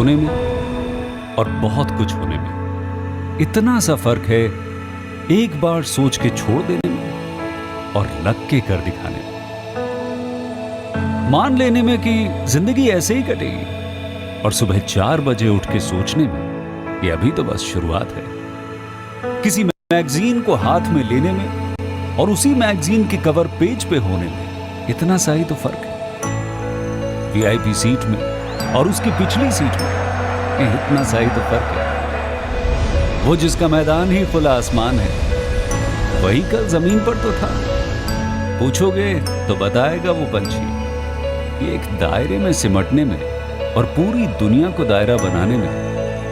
होने में और बहुत कुछ होने में इतना सा फर्क है, एक बार सोच के छोड़ देने में और लग के कर दिखाने में। मान लेने में कि जिंदगी ऐसे ही कटेगी और सुबह 4 बजे उठ के सोचने में ये अभी तो बस शुरुआत है। किसी मैगजीन को हाथ में लेने में और उसी मैगजीन के कवर पेज पे होने में इतना सा ही तो फर्क है। वीआईपी सीट में और उसकी पिछली सीट में इतना सा ही तो फर्क है। वो जिसका मैदान ही खुला आसमान है, वही कल जमीन पर तो था। पूछोगे तो बताएगा वो पंछी। ये एक दायरे में सिमटने में और पूरी दुनिया को दायरा बनाने में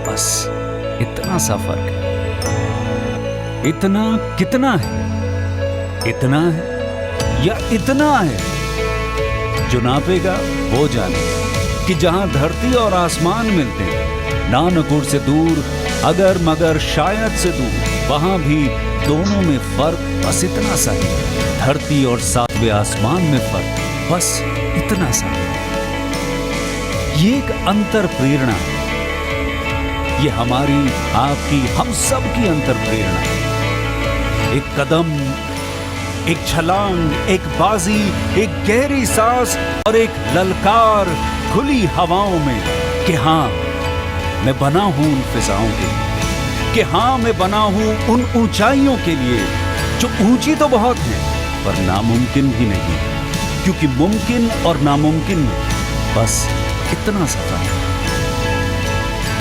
बस इतना सा फर्क है। इतना कितना है? इतना है या इतना है? जो नापेगा वो जाने कि जहां धरती और आसमान मिलते हैं, नानकुर से दूर, अगर मगर शायद से दूर, वहां भी दोनों में फर्क बस इतना सा है। धरती और 7वें आसमान में फर्क बस इतना सा है। ये एक अंतर प्रेरणा है। ये हमारी, आपकी, हम सब की अंतर प्रेरणा है। एक कदम, एक छलांग, एक बाजी, एक गहरी सांस और एक ललकार खुली हवाओं में कि हाँ मैं बना हूं उन फिजाओं के लिए, कि हाँ मैं बना हूं उन ऊंचाइयों के लिए जो ऊंची तो बहुत है पर नामुमकिन भी नहीं, क्योंकि मुमकिन और नामुमकिन में बस इतना सा फर्क है।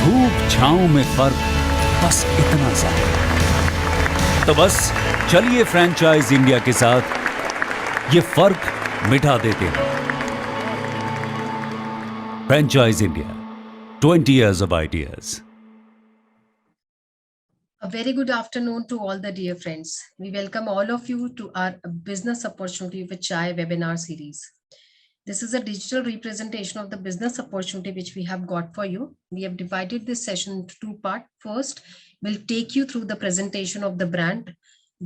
धूप छांव में फर्क बस इतना सा है। तो बस चलिए फ्रेंचाइज इंडिया के साथ ये फर्क मिटा देते हैं। Franchise India, 20 years of ideas. A very good afternoon to all the dear friends. We welcome all of you to our Business Opportunity with Chai webinar series. This is a digital representation of the business opportunity which we have got for you. We have divided this session into 2 parts. First, we'll take you through the presentation of the brand.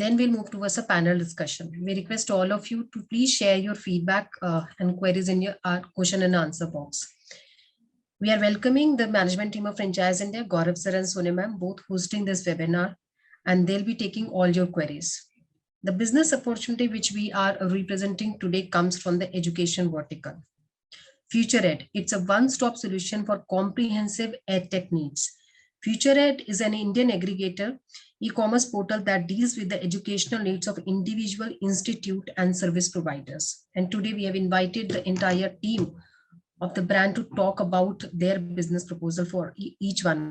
Then we'll move towards a panel discussion. We request all of you to please share your feedback and queries in your question and answer box. We are welcoming the management team of Franchise India, Gaurav sir and Sonia ma'am, both hosting this webinar, and they'll be taking all your queries. The business opportunity which we are representing today comes from the education vertical. FutureEd, it's a one-stop solution for comprehensive EdTech needs. FutureEd is an Indian aggregator e-commerce portal that deals with the educational needs of individual, institute, and service providers. And today we have invited the entire team of the brand to talk about their business proposal for each one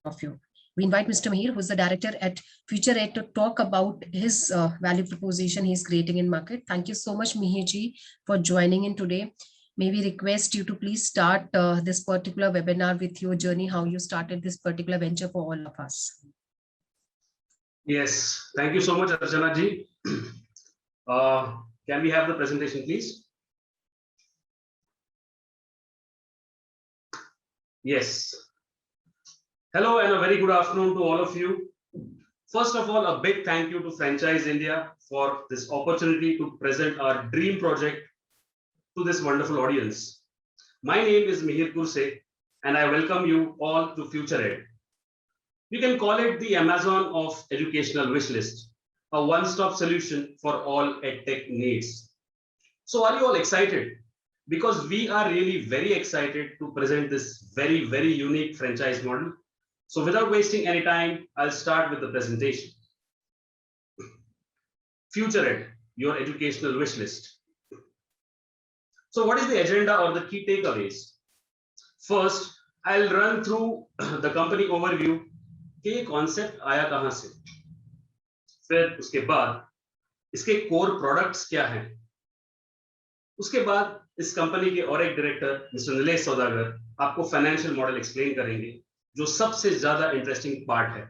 of you. We invite Mr. Mihir, who is the director at FutureEd, to talk about his value proposition he's creating in market. Thank you so much, Mihir ji, for joining in today. May we request you to please start this particular webinar with your journey, how you started this particular venture for all of us. Yes, thank you so much, Archana ji. Can we have the presentation, please? Yes. Hello and a very good afternoon to all of you. First of all, a big thank you to Franchise India for this opportunity to present our dream project to this wonderful audience. My name is Mihir Kurse and I welcome you all to FutureEd. You can call it the Amazon of educational wishlist, a one-stop solution for all EdTech needs. So are you all excited? Because we are really very excited to present this very, very unique franchise model. So without wasting any time, I'll start with the presentation. FutureEd, your educational wish list. So what is the agenda or the key takeaways? First, I'll run through the company overview कि ये concept आया कहां से, फिर उसके बाद इसके core products क्या हैं, उसके बाद इस कंपनी के और एक डायरेक्टर मिस्टर नीलेश सौदागर आपको फाइनेंशियल मॉडल एक्सप्लेन करेंगे, जो सबसे ज्यादा इंटरेस्टिंग पार्ट है.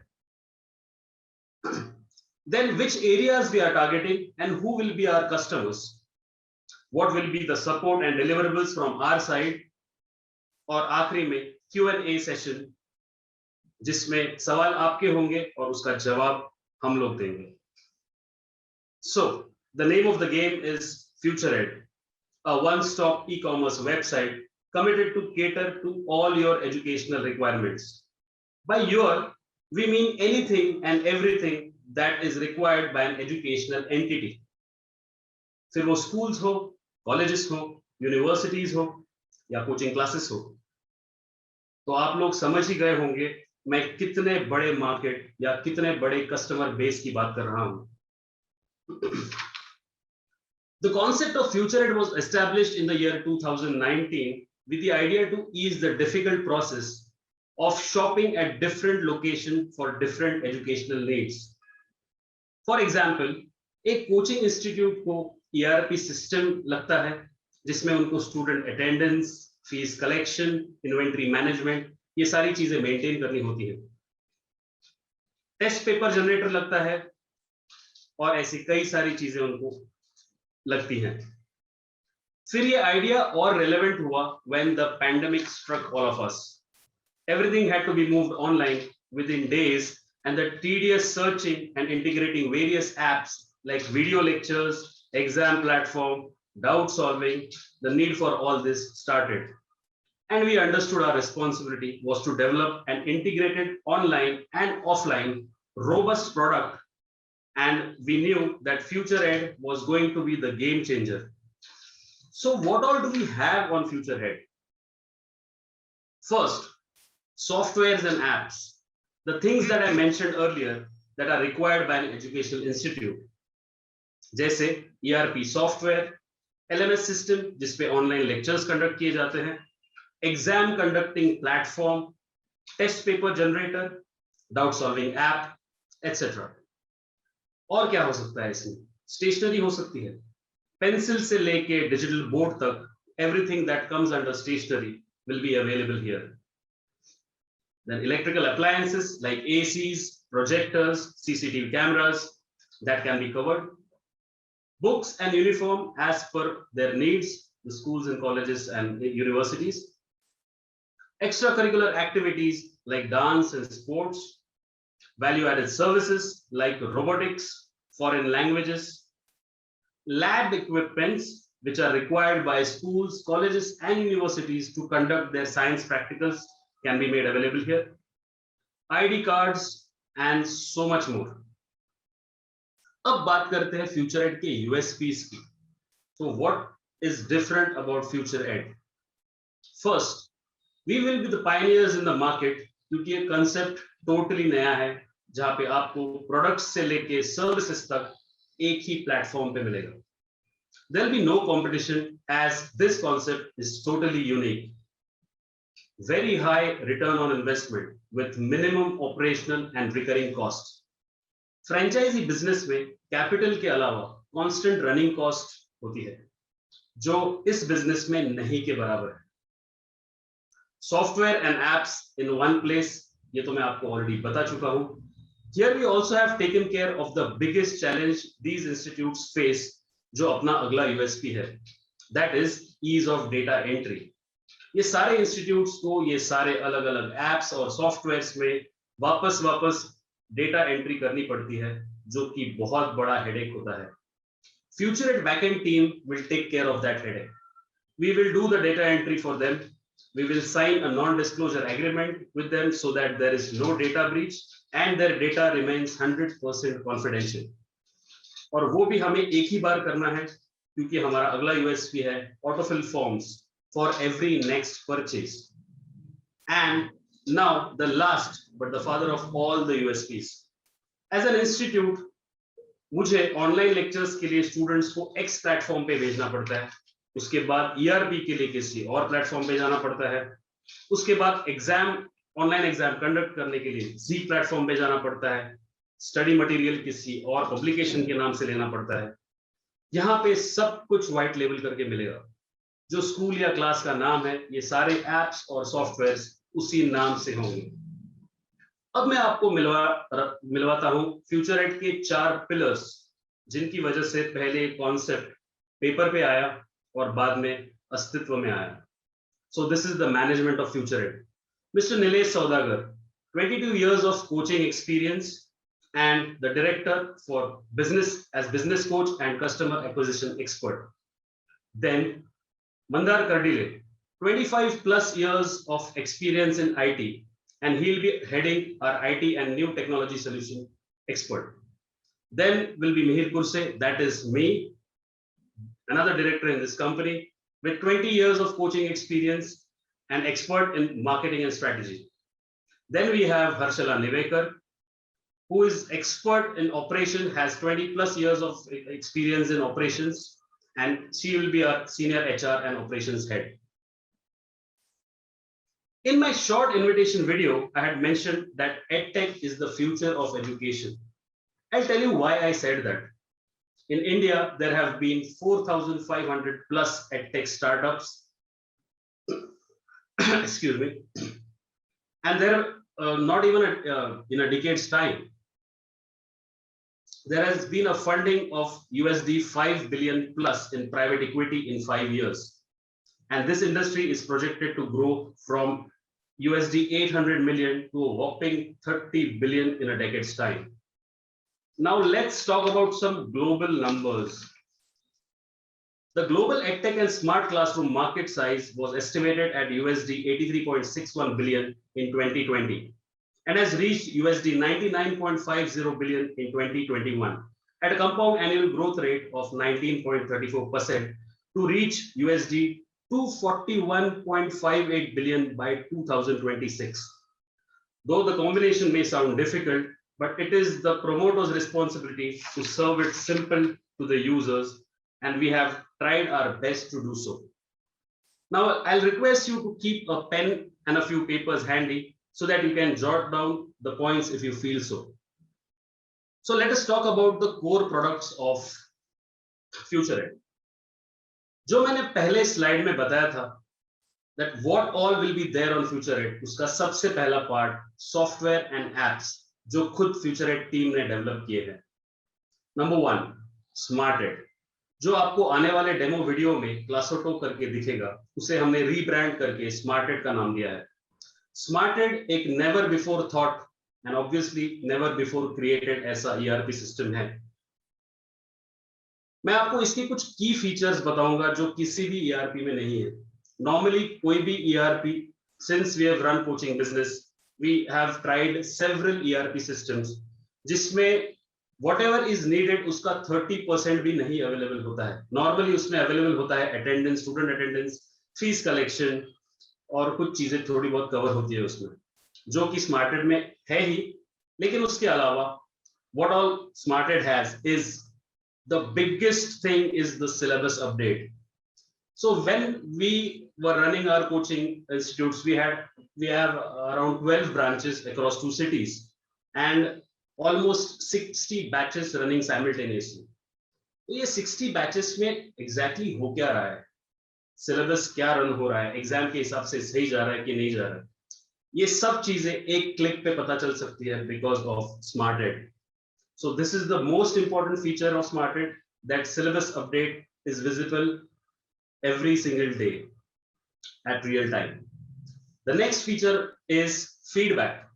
Then which areas we are targeting and who will be our customers, what will be the support and deliverables from our side, और आखिरी में Q&A सेशन जिसमें सवाल आपके होंगे और उसका जवाब हम लोग देंगे. So the name of the game is FutureEd, a one-stop e-commerce website committed to cater to all your educational requirements. By your, we mean anything and everything that is required by an educational entity. फिर वो schools हो, colleges हो, universities हो, या coaching classes हो. तो आप लोग समझ ही गए होंगे मैं कितने बड़े मार्केट या कितने बड़े कस्टमर बेस की बात कर रहा हूं. The concept of Future Ed was established in the year 2019 with the idea to ease the difficult process of shopping at different locations for different educational needs. For example, एक coaching institute को ERP system लगता है जिसमें उनको student attendance, fees collection, inventory management, ये सारी चीजें maintain करनी होती है. टेस्ट पेपर जनरेटर लगता है और ऐसी कई सारी चीजें उनको लगती हैं. फिर ये आइडिया और रेलेवेंट हुआ when the pandemic struck all of us. Everything had to be moved online within days, and the tedious searching and integrating various apps like video lectures, exam platform, doubt solving, the need for all this started. And we understood our responsibility was to develop an integrated online and offline robust product. And we knew that Future Ed was going to be the game changer. So what all do we have on Future Ed? First, softwares and apps. The things that I mentioned earlier that are required by an educational institute. जैसे ERP software, LMS system जिसपे online lectures conduct किए जाते हैं, exam conducting platform, test paper generator, doubt solving app, etcetera. और क्या हो सकता है इसमें? स्टेशनरी हो सकती है, पेंसिल से लेके डिजिटल बोर्ड तक, everything that comes under stationery will be available here. Then electrical appliances like ACs, projectors, CCTV cameras that can be covered. Books and uniform as per their needs, the schools and colleges and universities. Extracurricular activities like dance and sports. Value-added services like robotics, foreign languages. Lab equipments which are required by schools, colleges and universities to conduct their science practicals can be made available here. ID cards and so much more. अब बात करते हैं future add के USPs की. So what is different about Future Ed? First, we will be the pioneers in the market क्योंकि ये concept totally नया है जहां पे आपको products से लेके services तक एक ही platform पे मिलेगा. There will be no competition as this concept is totally unique. Very high return on investment with minimum operational and recurring costs. Franchise business में कैपिटल के अलावा कांस्टेंट रनिंग कॉस्ट होती है जो इस बिजनेस में नहीं के बराबर है. Software and apps in one place, ये तो मैं आपको ऑलरेडी बता चुका हूं. Here we also have taken care of the biggest challenge these institutes face, जो अपना अगला यूएसपी है, that is ease of data entry. ये सारे इंस्टीट्यूट्स को ये सारे अलग अलग एप्स और सॉफ्टवेयर्स में वापस डेटा एंट्री करनी पड़ती है जो कि बहुत बड़ा हेडेक होता है. Future Ed backend team will take care of that headache. We will do the data entry for them. We will sign a non-disclosure agreement with them so that there is no data breach and their data remains 100% confidential. और वो भी हमें एक ही बार करना है क्योंकि हमारा अगला यूएसपी है autofill forms for every next purchase. And now the last but the father of all the USPs. As an institute, मुझे ऑनलाइन लेक्चर्स के लिए स्टूडेंट्स को X प्लेटफॉर्म पे भेजना पड़ता है, उसके बाद ERP के लिए किसी और प्लेटफॉर्म पे जाना पड़ता है, उसके बाद ऑनलाइन एग्जाम कंडक्ट करने के लिए Z प्लेटफॉर्म पे जाना पड़ता है, स्टडी मटेरियल किसी और पब्लिकेशन के नाम से लेना पड़ता है. यहाँ पे सब कुछ व्हाइट लेबल करके मिलेगा. जो स्कूल या क्लास का नाम है, ये सारे एप्स और सॉफ्टवेयर उसी नाम से होंगे. अब मैं आपको मिलवाता हूं फ्यूचर एड के 4 पिलर्स जिनकी वजह से पहले कॉन्सेप्ट पेपर पे आया और बाद में अस्तित्व में आया. So this is the management of future ed. Mister Nilesh Saudagar, 22 years of coaching experience and the director for business as business coach and customer acquisition expert. Then Mandar Kardile, 25 plus years of experience in IT, and he'll be heading our IT and new technology solution expert. Then will be Mihir Kurse, that is me, another director in this company with 20 years of coaching experience and expert in marketing and strategy. Then we have Harshala Nivekar, who is expert in operation, has 20 plus years of experience in operations, and she will be our senior HR and operations head. In my short invitation video, I had mentioned that EdTech is the future of education. I'll tell you why I said that. In India, there have been 4,500 plus EdTech startups, excuse me, and they're not even in a decade's time. There has been a funding of USD 5 billion plus in private equity in 5 years. And this industry is projected to grow from USD 800 million to a whopping 30 billion in a decade's time. Now let's talk about some global numbers. The global EdTech and smart classroom market size was estimated at USD 83.61 billion in 2020 and has reached USD 99.50 billion in 2021 at a compound annual growth rate of 19.34% to reach USD 241.58 billion by 2026. Though the combination may sound difficult, but it is the promoter's responsibility to serve it simple to the users, and we have tried our best to do so. Now, I'll request you to keep a pen and a few papers handy so that you can jot down the points if you feel so. So let us talk about the core products of FutureEd. जो मैंने पहले slide में बताया था that what all will be there on FutureEd, उसका सबसे पहला part software and apps जो खुद FutureEd टीम ने डेवलप किए हैं. नंबर 1 स्मार्टेड, जो आपको आने वाले डेमो वीडियो में क्लासोटो करके दिखेगा, उसे हमने रीब्रांड करके स्मार्टेड का नाम दिया है. स्मार्टेड एक never before thought and obviously never before created ऐसा ERP सिस्टम है. मैं आपको इसके कुछ की फीचर्स बताऊंगा जो किसी भी ERP में नहीं है. नॉर्मली कोई भी ERP, since we have run coaching business, we have tried several ERP systems जिसमें whatever is needed उसका 30% भी नहीं अवेलेबल होता है. नॉर्मली उसमें अवेलेबल होता है attendance, student attendance, fees collection और कुछ चीजें थोड़ी बहुत कवर होती है उसमें, जो कि स्मार्टेड में है ही. लेकिन उसके अलावा what all स्मार्टेड has is the biggest thing is the syllabus update. So when we were running our coaching institutes, we have around 12 branches across 2 cities and almost 60 batches running simultaneously. तो ये 60 batches में exactly हो क्या रहा है, syllabus क्या run हो रहा है, exam के हिसाब से सही जा रहा है कि नहीं जा रहा है, ये सब चीजें एक क्लिक पे पता चल सकती है because of SmartEd. So this is the most important feature of SmartEd, that syllabus update is visible every single day at real time. The next feature is feedback.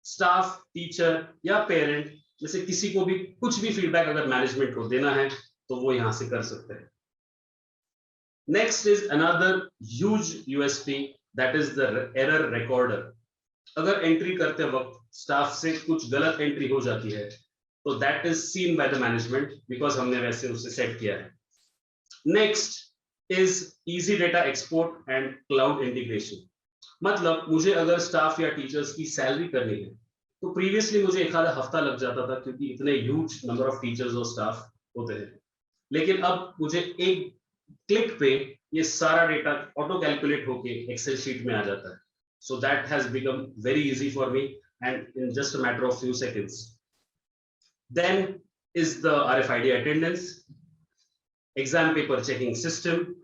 Staff, teacher या parent में से किसी को भी कुछ भी feedback अगर management को देना है तो वो यहाँ से कर सकते हैं. Next is another huge USP, that is the error recorder. अगर entry करते वक्त staff से कुछ गलत entry हो जाती है तो that is seen by the management because हमने वैसे उसे set किया है. Next is easy data export and cloud integration. मतलब मुझे अगर स्टाफ या टीचर्स की सैलरी करनी है तो प्रीवियसली मुझे एक आधा हफ्ता लग जाता था क्योंकि इतने ह्यूज नंबर ऑफ टीचर्स और स्टाफ होते हैं. लेकिन अब मुझे एक क्लिक पे ये सारा डेटा ऑटो कैलकुलेट होके एक्सेल शीट में आ जाता है. So that has become very easy for me and in just a matter of few seconds. Then is the RFID attendance, exam paper checking system,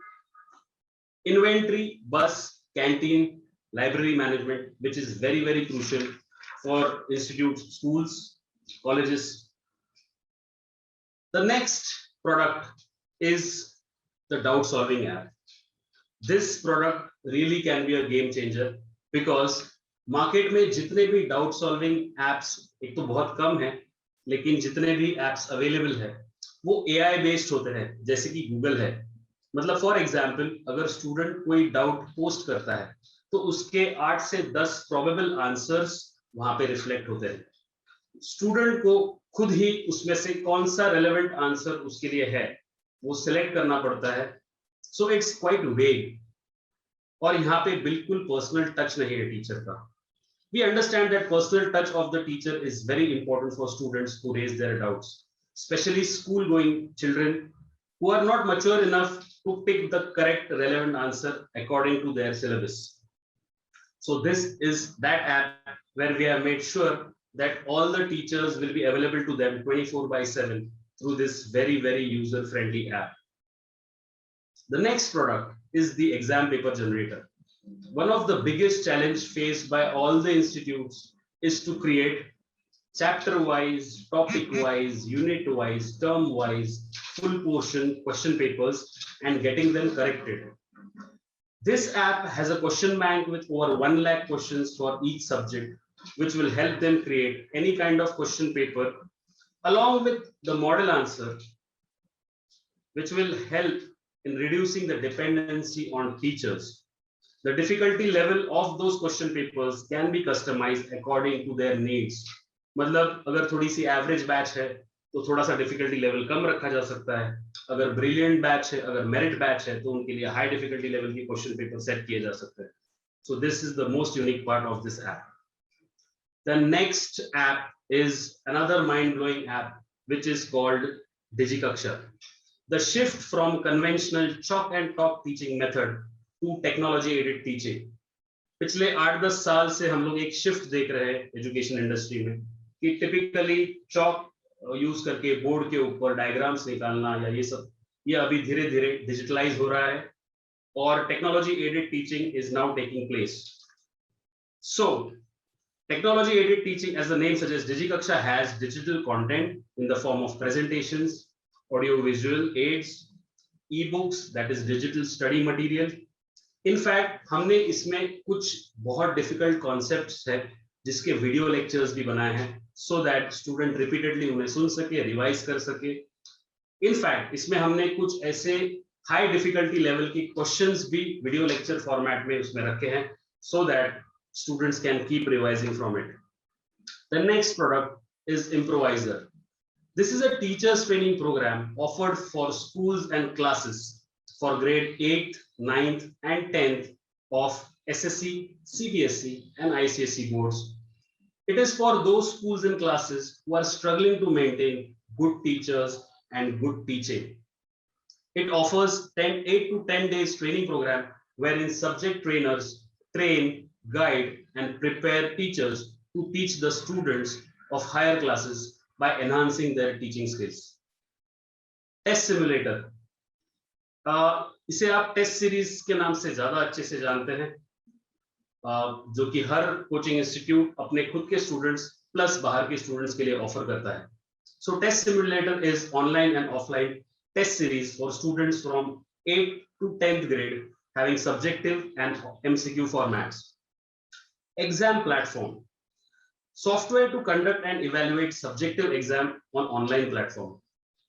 inventory, bus, canteen, library management, which is very, very crucial for institutes, schools, colleges. The next product is the doubt solving app. This product really can be a game changer because market में जितने भी doubt solving apps, एक तो बहुत कम है, लेकिन जितने भी apps available है वो AI based होते हैं, जैसे कि Google है. मतलब फॉर एग्जाम्पल अगर स्टूडेंट कोई डाउट पोस्ट करता है तो उसके 8 से 10 प्रोबेबल आंसर्स वहां पे रिफ्लेक्ट होते हैं. स्टूडेंट को खुद ही उसमें से कौन सा रेलेवेंट आंसर उसके लिए है वो सिलेक्ट करना पड़ता है. सो इट्स क्वाइट वेग और यहाँ पे बिल्कुल पर्सनल टच नहीं है टीचर का. We understand that personal touch of the teacher is very important for students who raise their doubts, especially school-going children who are not mature enough to pick the correct relevant answer according to their syllabus. So this is that app where we have made sure that all the teachers will be available to them 24/7 through this very, very user-friendly app. The next product is the exam paper generator. One of the biggest challenge faced by all the institutes is to create chapter-wise, topic-wise, unit-wise, term-wise, full portion question papers and getting them corrected. This app has a question bank with over 1 lakh questions for each subject, which will help them create any kind of question paper along with the model answer, which will help in reducing the dependency on teachers. The difficulty level of those question papers can be customized according to their needs. मतलब अगर थोड़ी सी average batch है तो थोड़ा सा difficulty level कम रखा जा सकता है. अगर ब्रिलियंट बैच है, अगर मेरिट बैच है तो उनके लिए हाई डिफिकल्टी लेवल की क्वेश्चन पेपर सेट किए जा सकते हैं. So this is the most unique part of this app. The next app is another mind-blowing app which is called Digi Kaksha. The shift from conventional chalk and talk teaching method to technology aided teaching. पिछले 8-10 साल से हम लोग एक shift देख रहे हैं education industry में कि टिपिकली चॉक यूज करके बोर्ड के ऊपर डायग्राम्स निकालना या ये सब ये अभी धीरे धीरे डिजिटलाइज हो रहा है और technology aided teaching is now taking place. So technology aided teaching, as the name suggests, Digi Kaksha has digital content in the form of presentations, audio visual aids, ebooks, that is digital study material. In fact हमने इसमें कुछ बहुत difficult concepts है जिसके video lectures भी बनाए हैं so that student repeatedly उन्हें सुन सके, रिवाइज कर सके. इनफैक्ट इसमें हमने कुछ ऐसे हाई डिफिकल्टी लेवल की क्वेश्चंस भी वीडियो लेक्चर फॉर्मेट में उसमें रखे हैं so that students can keep revising from it. The next product is इम्प्रोवाइजर. This is a teachers training program offered for schools and classes for grade 8th, 9th and 10th of SSC, CBSE and ICSE boards. It is for those schools and classes who are struggling to maintain good teachers and good teaching. It offers 8 to 10 days training program wherein subject trainers train, guide and prepare teachers to teach the students of higher classes by enhancing their teaching skills. Test simulator. इसे आप test series के नाम से ज्यादा अच्छे से जानते हैं, जो कि हर कोचिंग इंस्टीट्यूट अपने खुद के स्टूडेंट्स प्लस बाहर के स्टूडेंट्स के लिए ऑफर करता है. So test simulator is online and offline test series for students from 8th to 10th grade having subjective and MCQ formats. Exam platform. Software to conduct and evaluate subjective exam on online platform.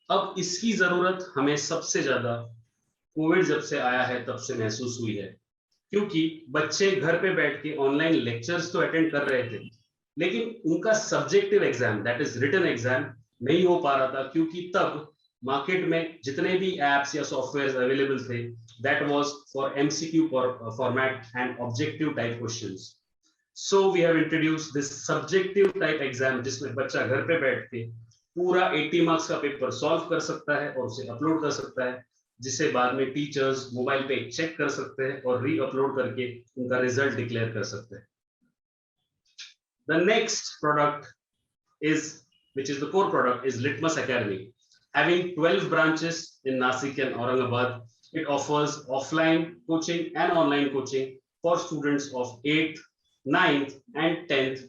अब इसकी जरूरत हमें सबसे ज्यादा Covid जब से आया है तब से महसूस हुई है, क्योंकि बच्चे घर पे बैठ के ऑनलाइन लेक्चर्स तो अटेंड कर रहे थे लेकिन उनका subjective exam that is written exam नहीं हो पा रहा था, क्योंकि तब मार्केट में जितने भी एप्स या सॉफ्टवेयर अवेलेबल थे that was for MCQ format and objective type questions. So we have introduced this subjective type exam जिसमें बच्चा घर पे बैठ के पूरा 80 मार्क्स का पेपर सॉल्व कर सकता है और उसे अपलोड कर सकता है, जिसे बाद में टीचर्स मोबाइल पे चेक कर सकते हैं और री अपलोड करके उनका रिजल्ट डिक्लेयर कर सकते हैं. The next product is, which is the core product, is Litmus Academy. Having 12 branches in Nasik and Aurangabad, it offers offline coaching and online coaching for students of 8th, 9th and 10th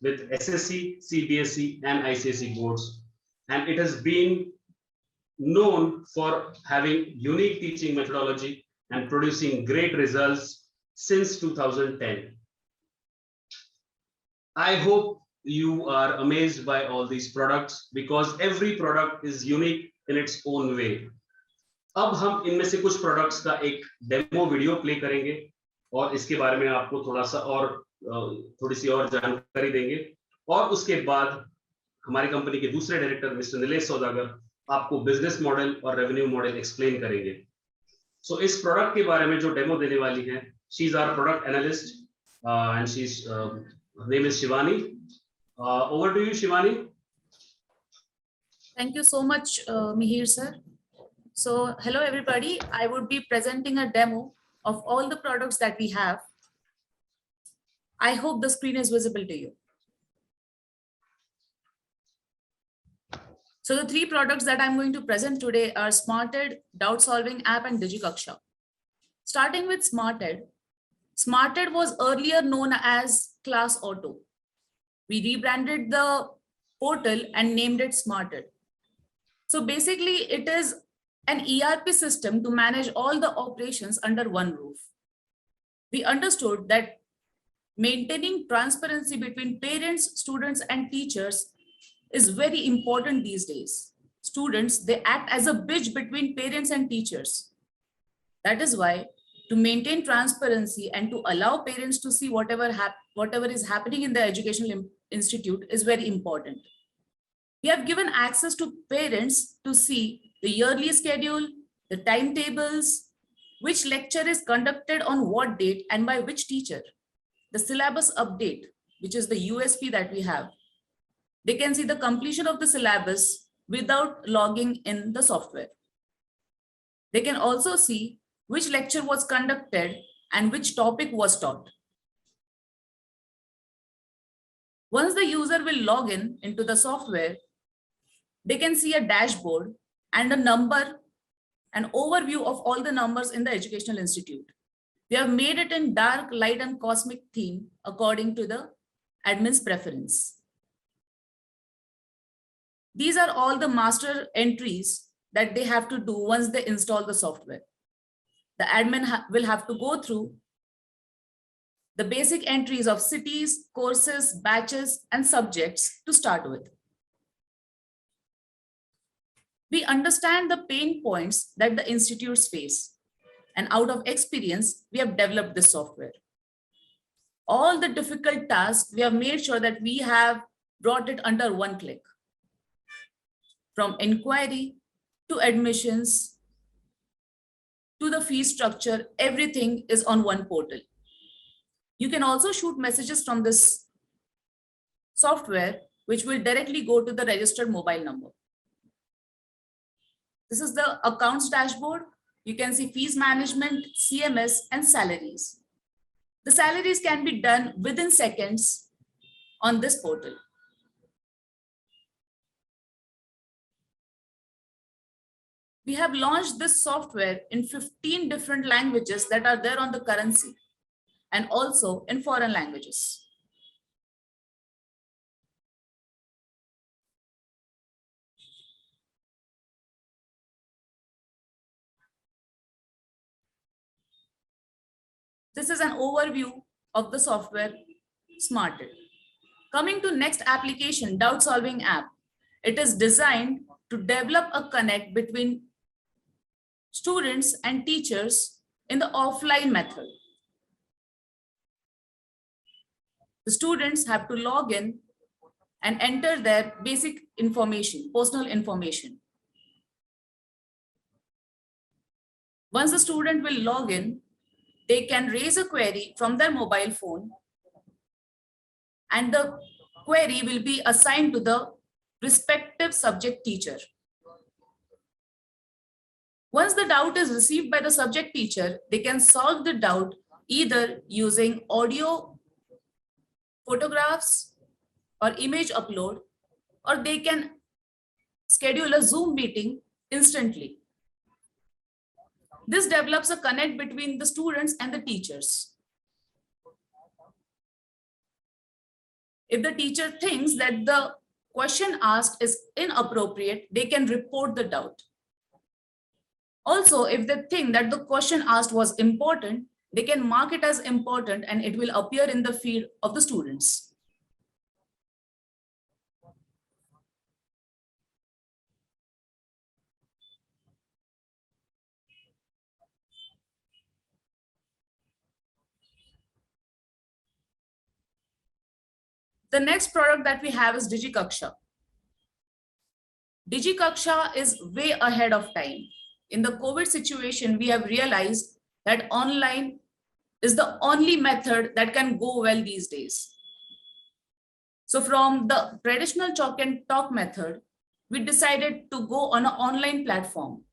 with SSC, CBSE and ICSE boards, and it has been known for having unique teaching methodology and producing great results since 2010. I hope you are amazed by all these products because every product is unique in its own way. अब हम इनमें से कुछ products का एक demo video play करेंगे और इसके बारे में आपको थोड़ी सी और जानकारी देंगे, और उसके बाद हमारी कंपनी के दूसरे डायरेक्टर मिस्टर नीलेश सौदागर आपको बिजनेस मॉडल और रेवेन्यू मॉडल एक्सप्लेन करेंगे। सो इस प्रोडक्ट के बारे में जो डेमो देने वाली है, she is our product analyst and she is name is Shivani. Over to you Shivani. Thank you so much, Mihir sir. So, hello everybody. I would be presenting a demo of all the products that we have. I hope the screen is visible to you. So the three products that I'm going to present today are Smarted, Doubt Solving App, and Digi Kaksha. Starting with Smarted. Smarted was earlier known as Class Auto. We rebranded the portal and named it Smarted. So basically, it is an ERP system to manage all the operations under one roof. We understood that maintaining transparency between parents, students, and teachers is very important these days. Students, they act as a bridge between parents and teachers. That is why, to maintain transparency and to allow parents to see whatever is happening in the educational institute is very important. We have given access to parents to see the yearly schedule, the timetables, which lecture is conducted on what date and by which teacher, the syllabus update, which is the USP that we have. They can see the completion of the syllabus without logging in the software. They can also see which lecture was conducted and which topic was taught. Once the user will log in into the software, they can see a dashboard and a number, an overview of all the numbers in the educational institute. We have made it in dark, light, and cosmic theme according to the admin's preference. These are all the master entries that they have to do once they install the software. The admin will have to go through the basic entries of cities, courses, batches, and subjects to start with. We understand the pain points that the institutes face, and out of experience, we have developed this software. All the difficult tasks, we have made sure that we have brought it under one click. From inquiry to admissions to the fee structure, everything is on one portal. You can also shoot messages from this software, which will directly go to the registered mobile number. This is the accounts dashboard. You can see fees management, CMS, and salaries. The salaries can be done within seconds on this portal. We have launched this software in 15 different languages that are there on the currency, and also in foreign languages. This is an overview of the software Smarted. Coming to next application, Doubt Solving App. It is designed to develop a connect between students and teachers in the offline method. The students have to log in and enter their basic information, personal information. Once the student will log in, they can raise a query from their mobile phone, and the query will be assigned to the respective subject teacher. Once the doubt is received by the subject teacher, they can solve the doubt either using audio, photographs, or image upload, or they can schedule a Zoom meeting instantly. This develops a connect between the students and the teachers. If the teacher thinks that the question asked is inappropriate, they can report the doubt. Also, if they think that the question asked was important, they can mark it as important and it will appear in the feed of the students. The next product that we have is Digi Kaksha. Digi Kaksha is way ahead of time. In the COVID situation, we have realized that online is the only method that can go well these days. So from the traditional chalk and talk method, we decided to go on an online platform.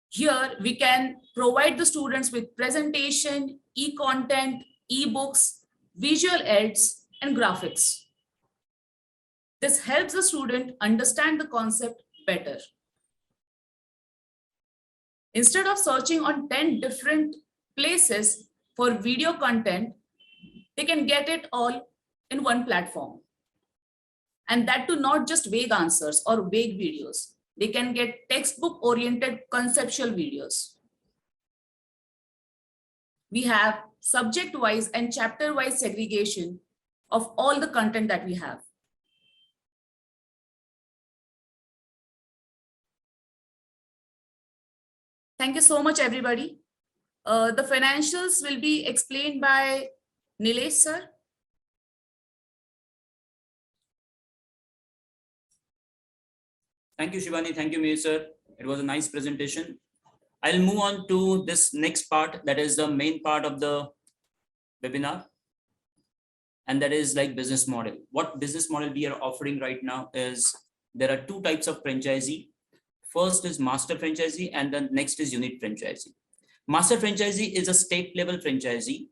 Here we can provide the students with presentation, e-content, e-books, visual aids, and graphics. This helps the student understand the concept better. Instead of searching on 10 different places for video content, they can get it all in one platform. And that too, not just vague answers or vague videos. They can get textbook-oriented conceptual videos. We have subject-wise and chapter-wise segregation of all the content that we have. Thank you so much, everybody. The financials will be explained by Nilesh, sir. Thank you, Shivani. Thank you, Mir sir. It was a nice presentation. I'll move on to this next part, that is the main part of the webinar. And that is like business model. What business model we are offering right now is there are two types of franchisee. First is master franchisee and then next is unit franchisee. Master franchisee is a state level franchisee.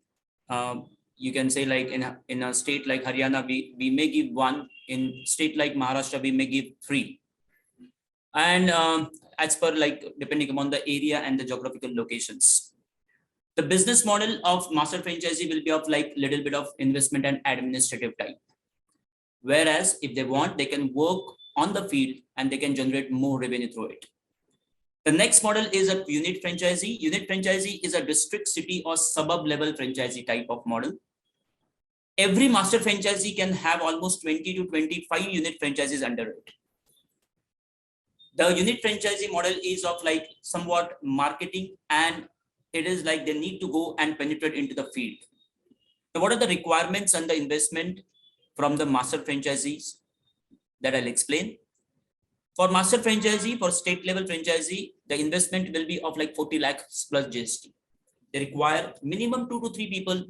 You can say like in a state like Haryana, we may give one. In state like Maharashtra, we may give 3. And as per like depending upon the area and the geographical locations. The business model of master franchisee will be of like little bit of investment and administrative type. Whereas if they want, they can work on the field and they can generate more revenue through it. The next model is a unit franchisee. Unit franchisee is a district, city or suburb level franchisee type of model. Every master franchisee can have almost 20 to 25 unit franchises under it. The unit franchisee model is of like somewhat marketing, and it is like they need to go and penetrate into the field. So what are the requirements and the investment from the master franchisees that I'll explain? For master franchisee, for state level franchisee, the investment will be of like 40 lakhs plus GST. They require minimum 2 to 3 people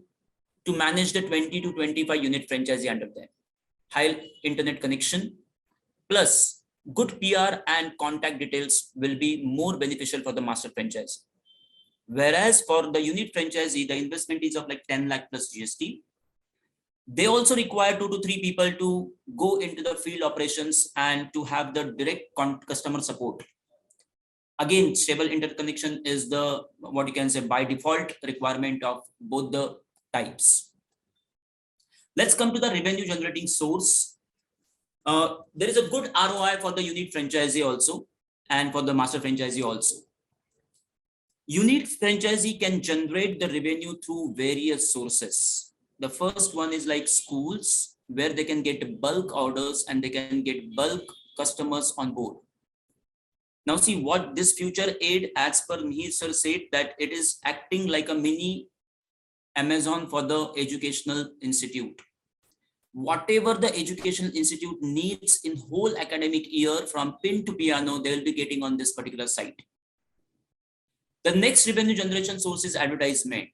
to manage the 20 to 25 unit franchisee under them. High internet connection plus good PR and contact details will be more beneficial for the master franchise. Whereas for the unit franchisee, the investment is of like 10 lakh plus GST. They also require 2 to 3 people to go into the field operations and to have the direct customer support. Again, stable interconnection is the, what you can say, by default requirement of both the types. Let's come to the revenue generating source. There is a good ROI for the unit franchisee also and for the master franchisee also. Unit franchisee can generate the revenue through various sources. The first one is like schools, where they can get bulk orders and they can get bulk customers on board. Now see what this future aid, as per Mihir sir said, that it is acting like a mini Amazon for the educational institute. Whatever the educational institute needs in whole academic year from pin to piano, they will be getting on this particular site. The next revenue generation source is advertisement.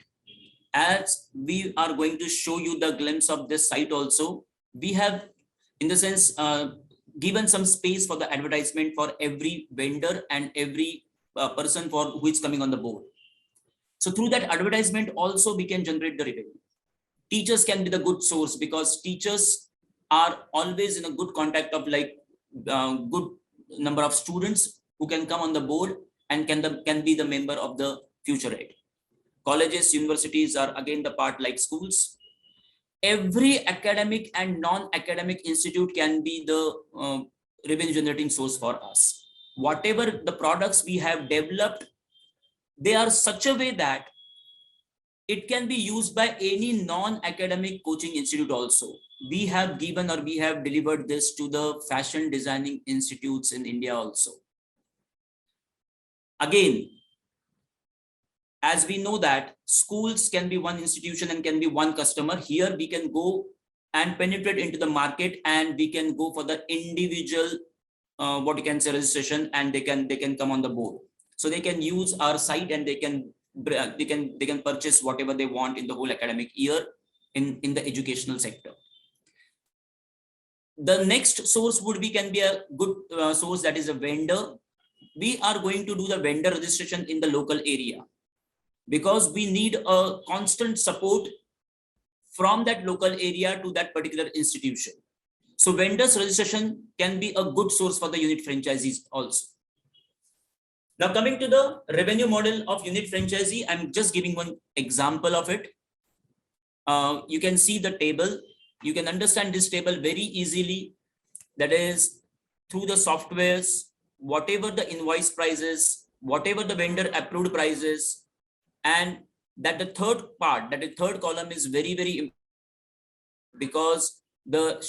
As we are going to show you the glimpse of this site also, we have in the sense given some space for the advertisement for every vendor and every person for who is coming on the board. So through that advertisement also we can generate the revenue. Teachers can be the good source because teachers are always in a good contact of like good number of students who can come on the board and can be the member of the future aid. Colleges, universities are again the part like schools. Every academic and non-academic institute can be the revenue generating source for us. Whatever the products we have developed, they are such a way that it can be used by any non-academic coaching institute also. We have given or we have delivered this to the fashion designing institutes in India also. Again, as we know that schools can be one institution and can be one customer, here we can go and penetrate into the market, and we can go for the individual what you can say registration, and they can come on the board. So they can use our site and they can purchase whatever they want in the whole academic year in the educational sector. The next source can be a good source, that is a vendor. We are going to do the vendor registration in the local area because we need a constant support from that local area to that particular institution. So vendors registration can be a good source for the unit franchisees also. Now coming to the revenue model of unit franchisee, I'm just giving one example of it. You can see the table. You can understand this table very easily. That is through the softwares, whatever the invoice prices, whatever the vendor approved prices, and that the third part, that the third column is very, very important because the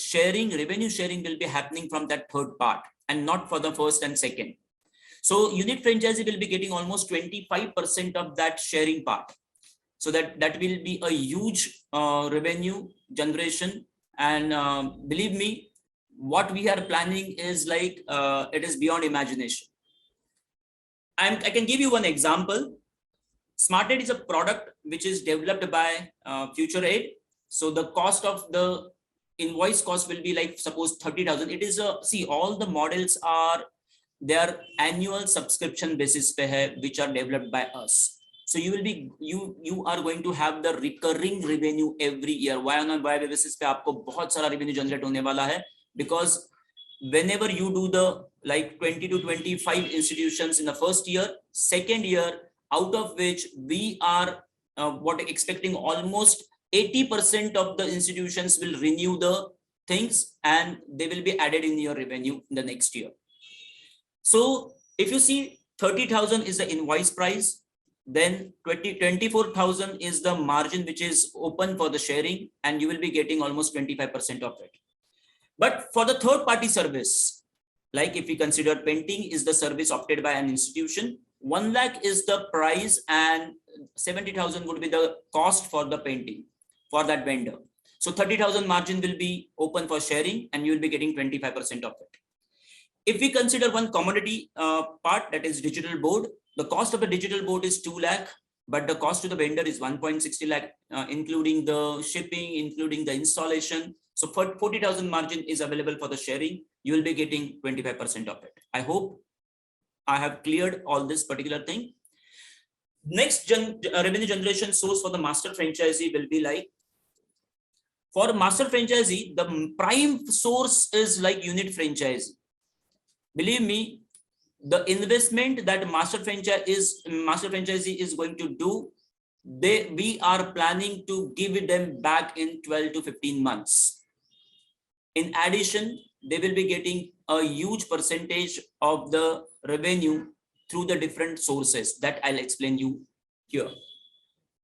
revenue sharing will be happening from that third part and not for the first and second. So unit franchisee will be getting almost 25% of that sharing part. So that will be a huge revenue generation. And believe me, what we are planning is like, it is beyond imagination. I can give you one example. SmartEd is a product which is developed by Future Ed. So the cost of the invoice cost will be like, suppose 30,000. It is see, all the models are their annual subscription basis which are developed by us. So you are going to have the recurring revenue every year. Why on a why basis पे आपको बहुत सारा revenue generate होने वाला है, because whenever you do the like 20 to 25 institutions in the first year, second year, out of which we are expecting almost 80% of the institutions will renew the things and they will be added in your revenue in the next year. So if you see 30,000 is the invoice price, then 24,000 is the margin which is open for the sharing, and you will be getting almost 25% of it. But for the third party service, like if we consider painting is the service opted by an institution, 1 lakh is the price and 70,000 would be the cost for the painting for that vendor. So 30,000 margin will be open for sharing and you will be getting 25% of it. If we consider one commodity part, that is digital board, the cost of a digital board is 2 lakh, but the cost to the vendor is 1.60 lakh, including the shipping, including the installation. So 40,000 margin is available for the sharing. You will be getting 25% of it. I hope I have cleared all this particular thing. Next revenue generation source for the master franchisee will be like, for master franchisee, the prime source is like unit franchisee. Believe me, the investment that master franchisee is going to do, we are planning to give them back in 12 to 15 months. In addition, they will be getting a huge percentage of the revenue through the different sources that I'll explain you here.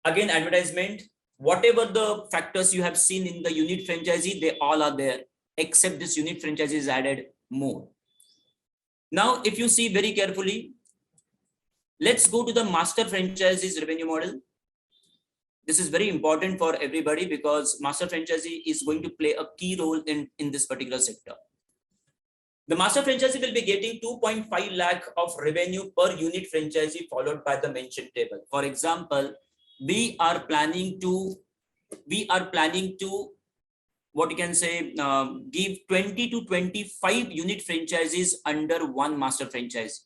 Again, advertisement, whatever the factors you have seen in the unit franchisee, they all are there, except this unit franchisee is added more. Now, if you see very carefully, let's go to the master franchisee's revenue model. This is very important for everybody because master franchisee is going to play a key role in this particular sector. The master franchisee will be getting 2.5 lakh of revenue per unit franchisee followed by the mentioned table. For example, we are planning to what you can say, give 20 to 25 unit franchises under one master franchisee.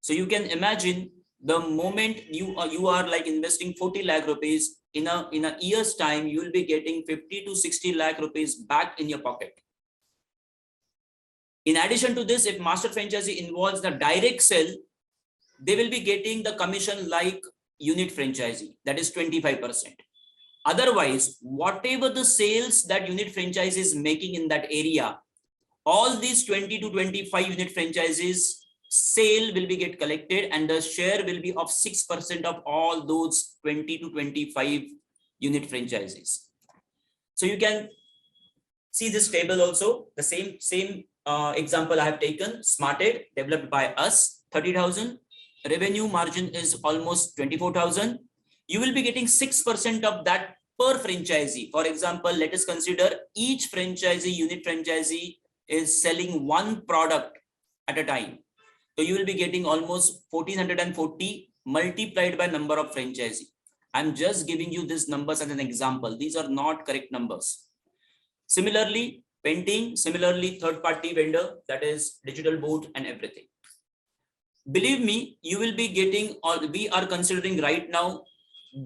So you can imagine the moment you are like investing 40 lakh rupees in a year's time, you will be getting 50 to 60 lakh rupees back in your pocket. In addition to this, if master franchisee involves the direct sale, they will be getting the commission like unit franchisee, that is 25%. Otherwise, whatever the sales that unit franchisee is making in that area, all these 20 to 25 unit franchises sale will be get collected and the share will be of 6% of all those 20 to 25 unit franchises. So you can see this table also, the same example I have taken, SmartEd developed by us, 30,000, revenue margin is almost 24,000. You will be getting 6% of that per franchisee. For example, let us consider each franchisee, unit franchisee is selling one product at a time. So you will be getting almost 1440 multiplied by number of franchisee. I'm just giving you these numbers as an example. These are not correct numbers. Similarly, painting, similarly, third-party vendor, that is digital board and everything. Believe me, you will be getting, or we are considering right now,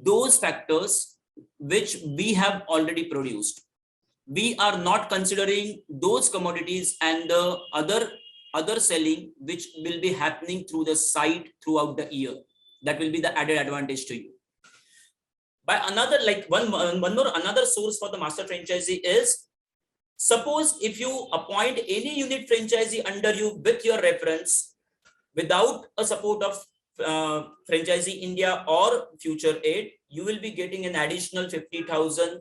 those factors which we have already produced. We are not considering those commodities and the other selling which will be happening through the site throughout the year. That will be the added advantage to you. By another, like another source for the master franchisee is, suppose if you appoint any unit franchisee under you with your reference without a support of Franchisee India or Future Aid, you will be getting an additional 50,000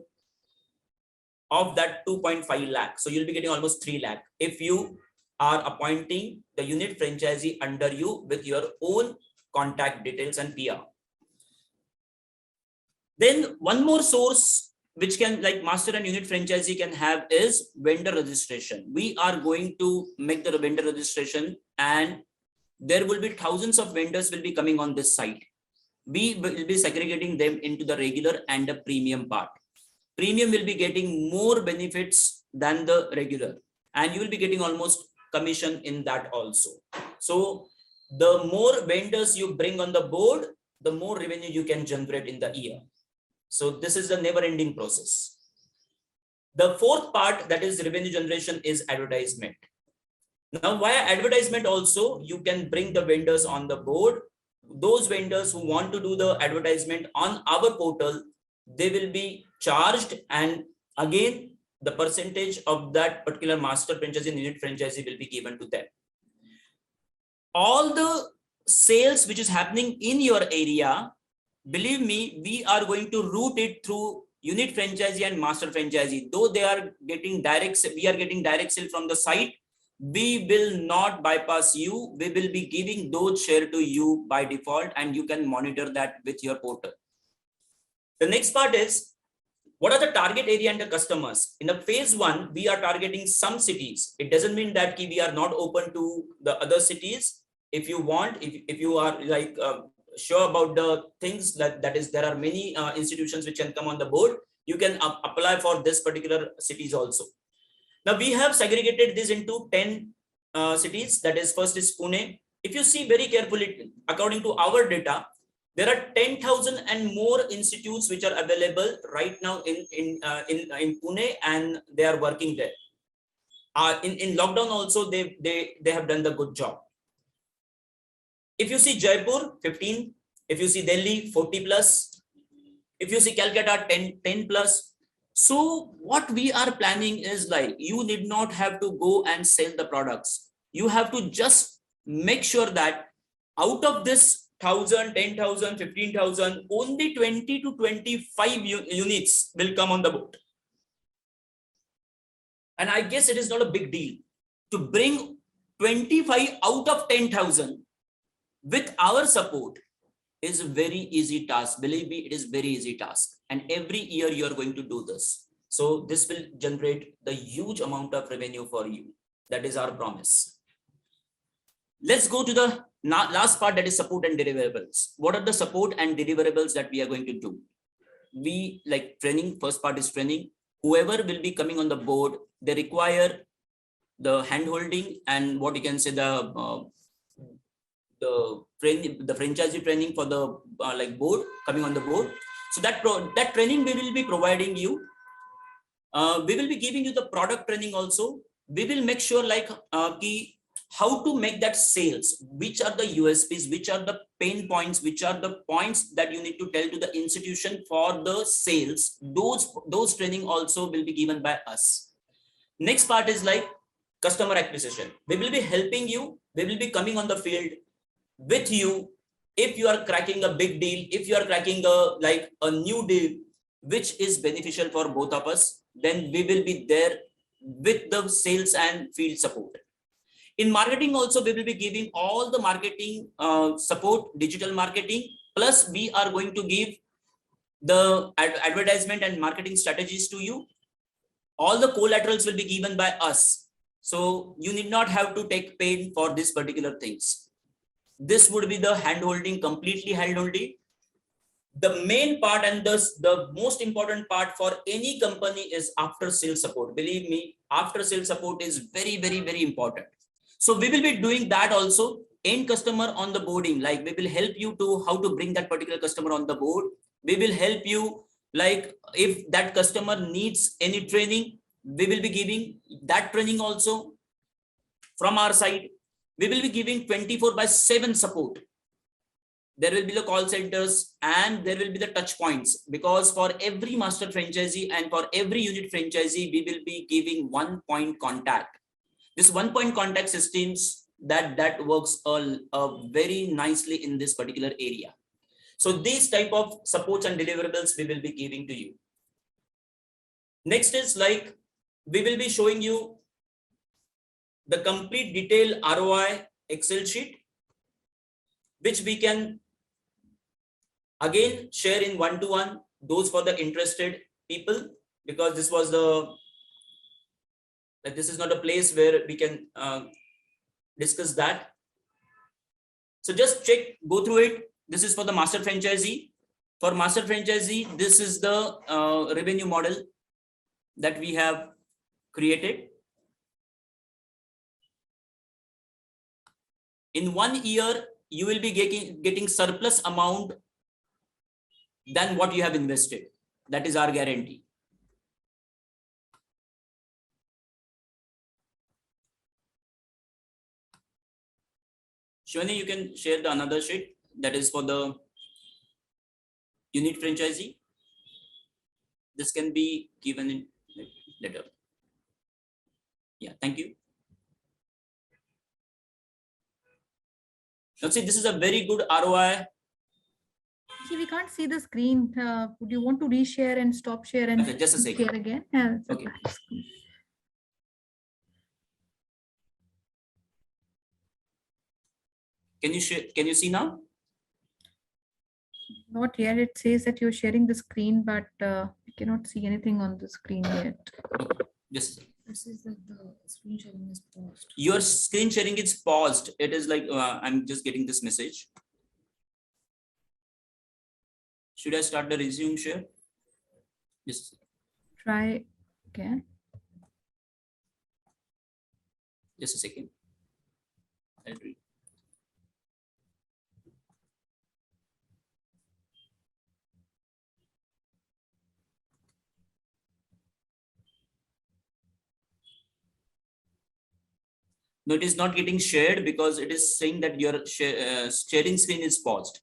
of that 2.5 lakh. So you'll be getting almost 3 lakh if you are appointing the unit franchisee under you with your own contact details and PR. Then one more source which can, like master and unit franchisee can have, is vendor registration. We are going to make the vendor registration, and there will be thousands of vendors will be coming on this site. We will be segregating them into the regular and the premium part. Premium will be getting more benefits than the regular, and you will be getting almost commission in that also. So the more vendors you bring on the board, the more revenue you can generate in the year. So this is a never-ending process. The fourth part, that is revenue generation, is advertisement. Now, via advertisement also, you can bring the vendors on the board. Those vendors who want to do the advertisement on our portal, they will be charged, and again, the percentage of that particular master franchisee and unit franchisee will be given to them. All the sales which is happening in your area, believe me, we are going to route it through unit franchisee and master franchisee. Though they are getting direct, we are getting direct sale from the site, we will not bypass you. We will be giving those share to you by default, and you can monitor that with your portal. The next part is, what are the target area and the customers? In the phase one, we are targeting some cities. It doesn't mean that we are not open to the other cities. If you want, if you are like sure about the things that is, there are many institutions which can come on the board, you can apply for this particular cities also. Now we have segregated this into 10 cities. That is, first is Pune. If you see very carefully, according to our data, there are 10,000 and more institutes which are available right now in Pune, and they are working there. In lockdown also, they have done the good job. If you see Jaipur, 15. If you see Delhi, 40 plus. If you see Calcutta, 10 plus. So what we are planning is, like, you need not have to go and sell the products. You have to just make sure that out of this 1,000, 10,000, 15,000, only 20 to 25 units will come on the board. And I guess it is not a big deal to bring 25 out of 10,000 with our support. Is a very easy task. Believe me, it is very easy task. And every year you are going to do this. So this will generate the huge amount of revenue for you. That is our promise. Let's go to the last part, that is support and deliverables. What are the support and deliverables that we are going to do? We like training. First part is training. Whoever will be coming on the board, they require the hand holding and what you can say the franchisee training for the like board coming on the board. So that training we will be providing you. We will be giving you the product training also. We will make sure like how to make that sales, which are the USPs, which are the pain points, which are the points that you need to tell to the institution for the sales. Those training also will be given by us. Next part is like customer acquisition. We will be helping you. We will be coming on the field with you. If you are cracking a big deal, if you are cracking a new deal, which is beneficial for both of us, then we will be there with the sales and field support. In marketing also, we will be giving all the marketing support, digital marketing, plus we are going to give the advertisement and marketing strategies to you. All the collaterals will be given by us. So you need not have to take pain for these particular things. This would be the handholding, completely handholding. The main part and the most important part for any company is after sales support. Believe me, after sales support is very, very, very important. So we will be doing that also. End customer on the boarding, like we will help you to how to bring that particular customer on the board. We will help you, like if that customer needs any training, we will be giving that training also from our side. We will be giving 24/7 support. There will be the call centers and there will be the touch points, because for every master franchisee and for every unit franchisee, we will be giving 1-point contact. This 1-point contact systems that works very nicely in this particular area. So these type of supports and deliverables we will be giving to you. Next is like we will be showing you the complete detailed ROI Excel sheet, which we can again share in one-to-one, those for the interested people, because this was this is not a place where we can discuss that. So just check, go through it. This is for the master franchisee. For master franchisee, this is the revenue model that we have created. In 1 year, you will be getting surplus amount than what you have invested. That is our guarantee. Shwani, you can share the another sheet that is for the unit franchisee. This can be given in later. Yeah, thank you. Now see, this is a very good ROI. See, we can't see the screen. Would you want to reshare and stop share and Okay, just a second. share again? Yeah, it's a Okay. black screen. Can you share? Can you see now? Not yet. It says that you're sharing the screen, but we cannot see anything on the screen yet. Just a second. It says that the screen sharing is paused. Your screen sharing is paused. It is like I'm just getting this message. Should I start the resume share? Just Try again. a second. I'll read. No, it is not getting shared because it is saying that your sharing screen is paused.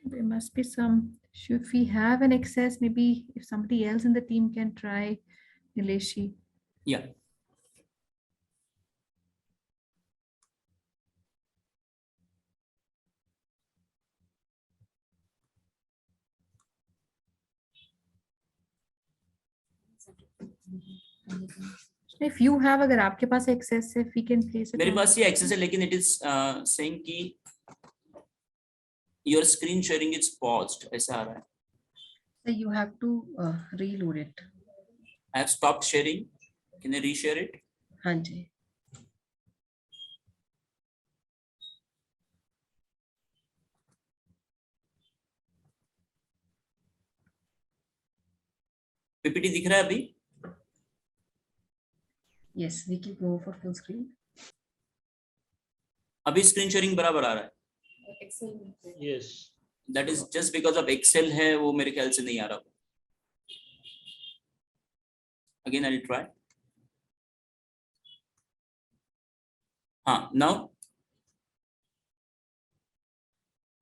There must be some. If we have an access, maybe if somebody else in the team can try, Nileshi. Yeah. If you have, अगर आपके पास access, if we can place it. मेरे on- पास ये access है, लेकिन it is saying कि your screen sharing is paused. ऐसा आ रहा है. So you have to reload it. I have stopped sharing. Can I reshare it? हाँ जी. PPT दिख रहा है अभी? Yes, we can go for full screen. अभी screen sharing बराबर आ रहा है. Excel. Yes. That is just because of Excel है, वो मेरे ख्याल से नहीं आ रहा. Again, I'll try. हाँ, now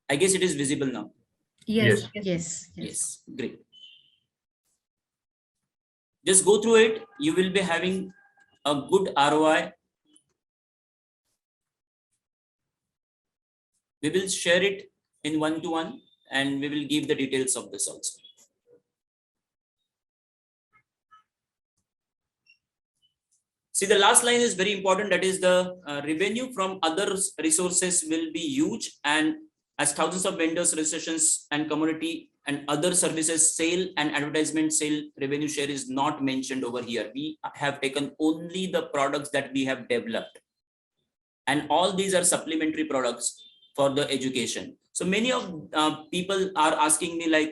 I guess it is visible now. Yes. Yes, great. Just go through it. You will be having a good ROI. We will share it in one-to-one and we will give the details of this also. See, the last line is very important. That is the revenue from other resources will be huge and as thousands of vendors, registrations and commodity and other services sale and advertisement sale revenue share is not mentioned over here. We have taken only the products that we have developed. And all these are supplementary products for the education. So many of people are asking me like,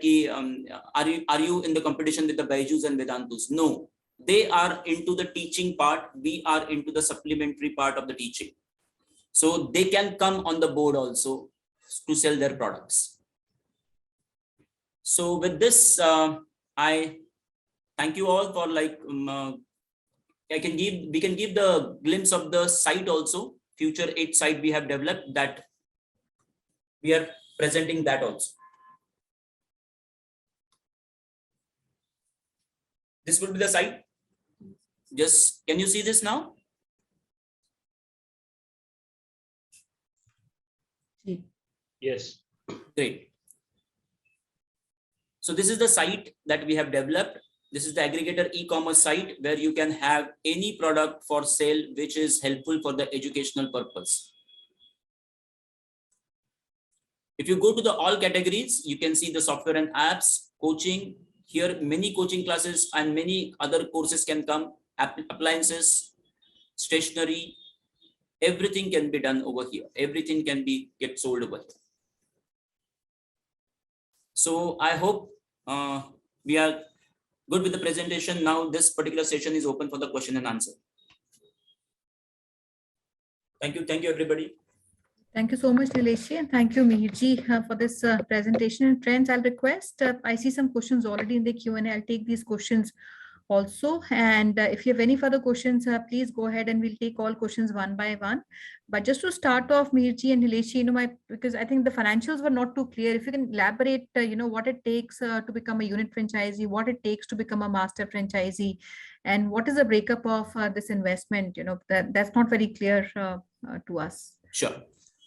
are you in the competition with the Baijus and Vedantus? No, they are into the teaching part. We are into the supplementary part of the teaching. So they can come on the board also to sell their products. So with this, I thank you all for like, we can give the glimpse of the site also. Future 8 site we have developed that we are presenting that also. This would be the site. Just, can you see this now? Yes. Great. So this is the site that we have developed. This is the aggregator e-commerce site where you can have any product for sale which is helpful for the educational purpose. If you go to the all categories, you can see the software and apps, coaching. Here many coaching classes and many other courses can come, appliances, stationery, everything can be done over here. Everything can be get sold over here. So I hope we are good with the presentation. Now this particular session is open for the question and answer. Thank you everybody. Thank you so much, Nileshi, and thank you, Mihirji, for this presentation. And friends, I'll request, I see some questions already in the Q&A. I'll take these questions also. And if you have any further questions, please go ahead and we'll take all questions one by one. But just to start off, Mihirji and Nileshi, because I think the financials were not too clear. If you can elaborate, what it takes to become a unit franchisee, what it takes to become a master franchisee, and what is the breakup of this investment, that's not very clear to us. Sure.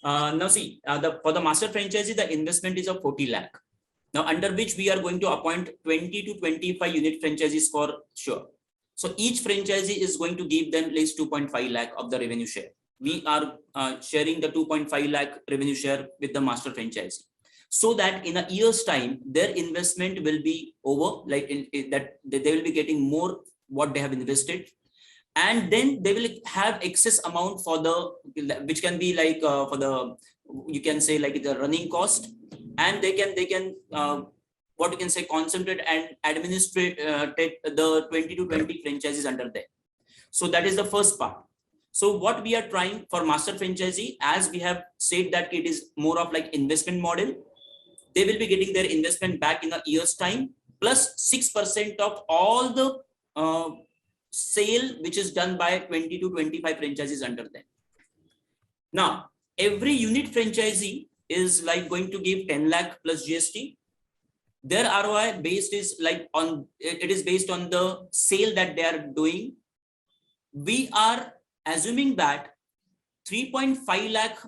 Now see, for the master franchisee, the investment is of 40 lakh. Now under which we are going to appoint 20 to 25 unit franchisees for sure. So each franchisee is going to give them at least 2.5 lakh of the revenue share. We are sharing the 2.5 lakh revenue share with the master franchisee, so that in a year's time, their investment will be over, like that they will be getting more what they have invested. And then they will have excess amount for the, which can be like for the, you can say like the running cost, and they can what you can say concentrate and administrate the 20 to 20 franchises under there. So that is the first part. So what we are trying for master franchisee, as we have said that it is more of like investment model, they will be getting their investment back in a year's time, plus 6% of all the sale which is done by 20 to 25 franchises under them. Now, every unit franchisee is like going to give 10 lakh plus GST. Their ROI based is like on, it is based on the sale that they are doing. We are assuming that 3.5 lakh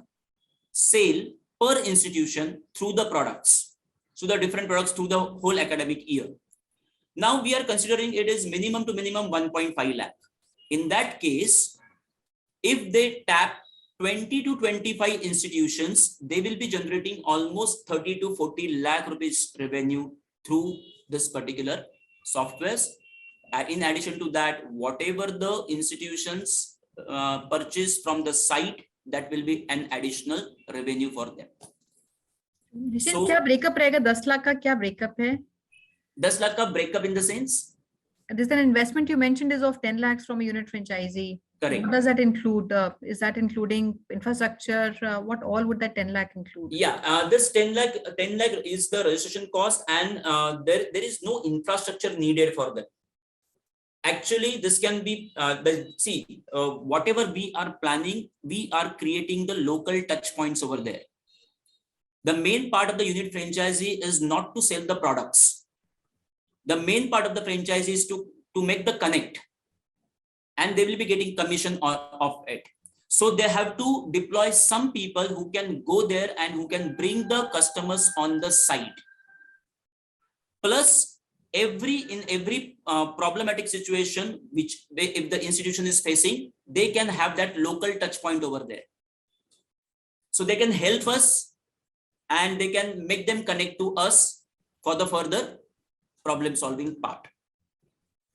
sale per institution through the products. So the different products through the whole academic year. Now we are considering it is minimum to minimum 1.5 lakh. In that case, if they tap 20 to 25 institutions, they will be generating almost 30 to 40 lakh rupees revenue through this particular softwares. In addition to that, whatever the institutions purchase from the site, that will be an additional revenue for them. So, क्या breakup रहेगा? 10 lakh का क्या breakup है? 10 lakh का breakup in the sense? This is an investment you mentioned is of 10 lakhs from a unit franchisee. Correct. What does that include? Is that including infrastructure? What all would that 10 lakh include? Yeah, this 10 lakh is the registration cost, and there is no infrastructure needed for that. Actually, this can be, whatever we are planning, we are creating the local touch points over there. The main part of the unit franchisee is not to sell the products. The main part of the franchisee is to make the connect, and they will be getting commission of it. So they have to deploy some people who can go there and who can bring the customers on the site. Plus, in every problematic situation which if the institution is facing, they can have that local touch point over there. So they can help us and they can make them connect to us for the further problem solving part.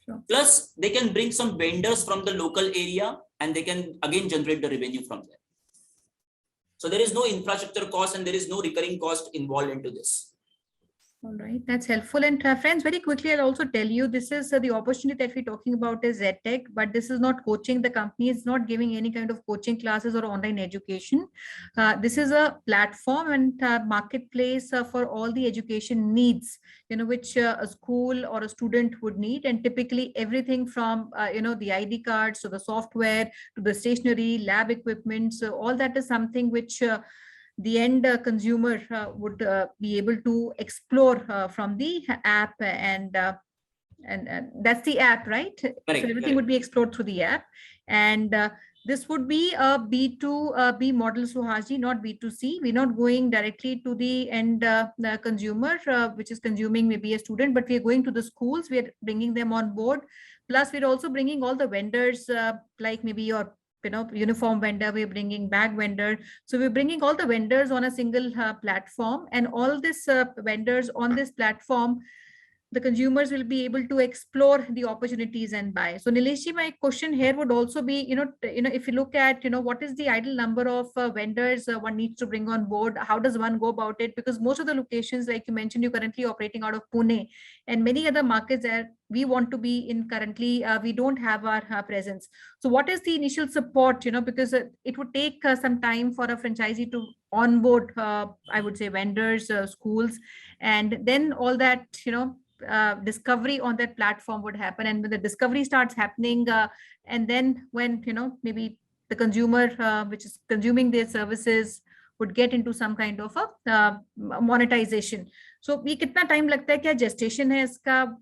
Sure. Plus, they can bring some vendors from the local area and they can again generate the revenue from there. So there is no infrastructure cost and there is no recurring cost involved into this. All right, that's helpful. And friends, very quickly, I'll also tell you, this is the opportunity that we're talking about is Edtech, but this is not coaching. The company is not giving any kind of coaching classes or online education. This is a platform and marketplace for all the education needs, which a school or a student would need. And typically everything from, the ID cards to the software to the stationery, lab equipment. So all that is something which the end consumer would be able to explore from the app, and that's the app, right? Correct, So everything correct. would be explored through the app, and this would be a B2B model, Suhaji, not B2C. We're not going directly to the end the consumer, which is consuming maybe a student, but we're going to the schools. We're bringing them on board. Plus, we're also bringing all the vendors, like maybe your uniform vendor, we're bringing bag vendor. So we're bringing all the vendors on a single platform, and all these vendors on this platform, the consumers will be able to explore the opportunities and buy. So Nileshji, my question here would also be, if you look at, what is the ideal number of vendors one needs to bring on board? How does one go about it? Because most of the locations, like you mentioned, you're currently operating out of Pune and many other markets that we want to be in currently, we don't have our presence. So what is the initial support, because it would take some time for a franchisee to onboard, I would say, vendors, schools, and then all that, discovery on that platform would happen. And when the discovery starts happening, and then when maybe the consumer which is consuming their services would get into some kind of a monetization. So ये कितना time लगता है, क्या gestation है इसका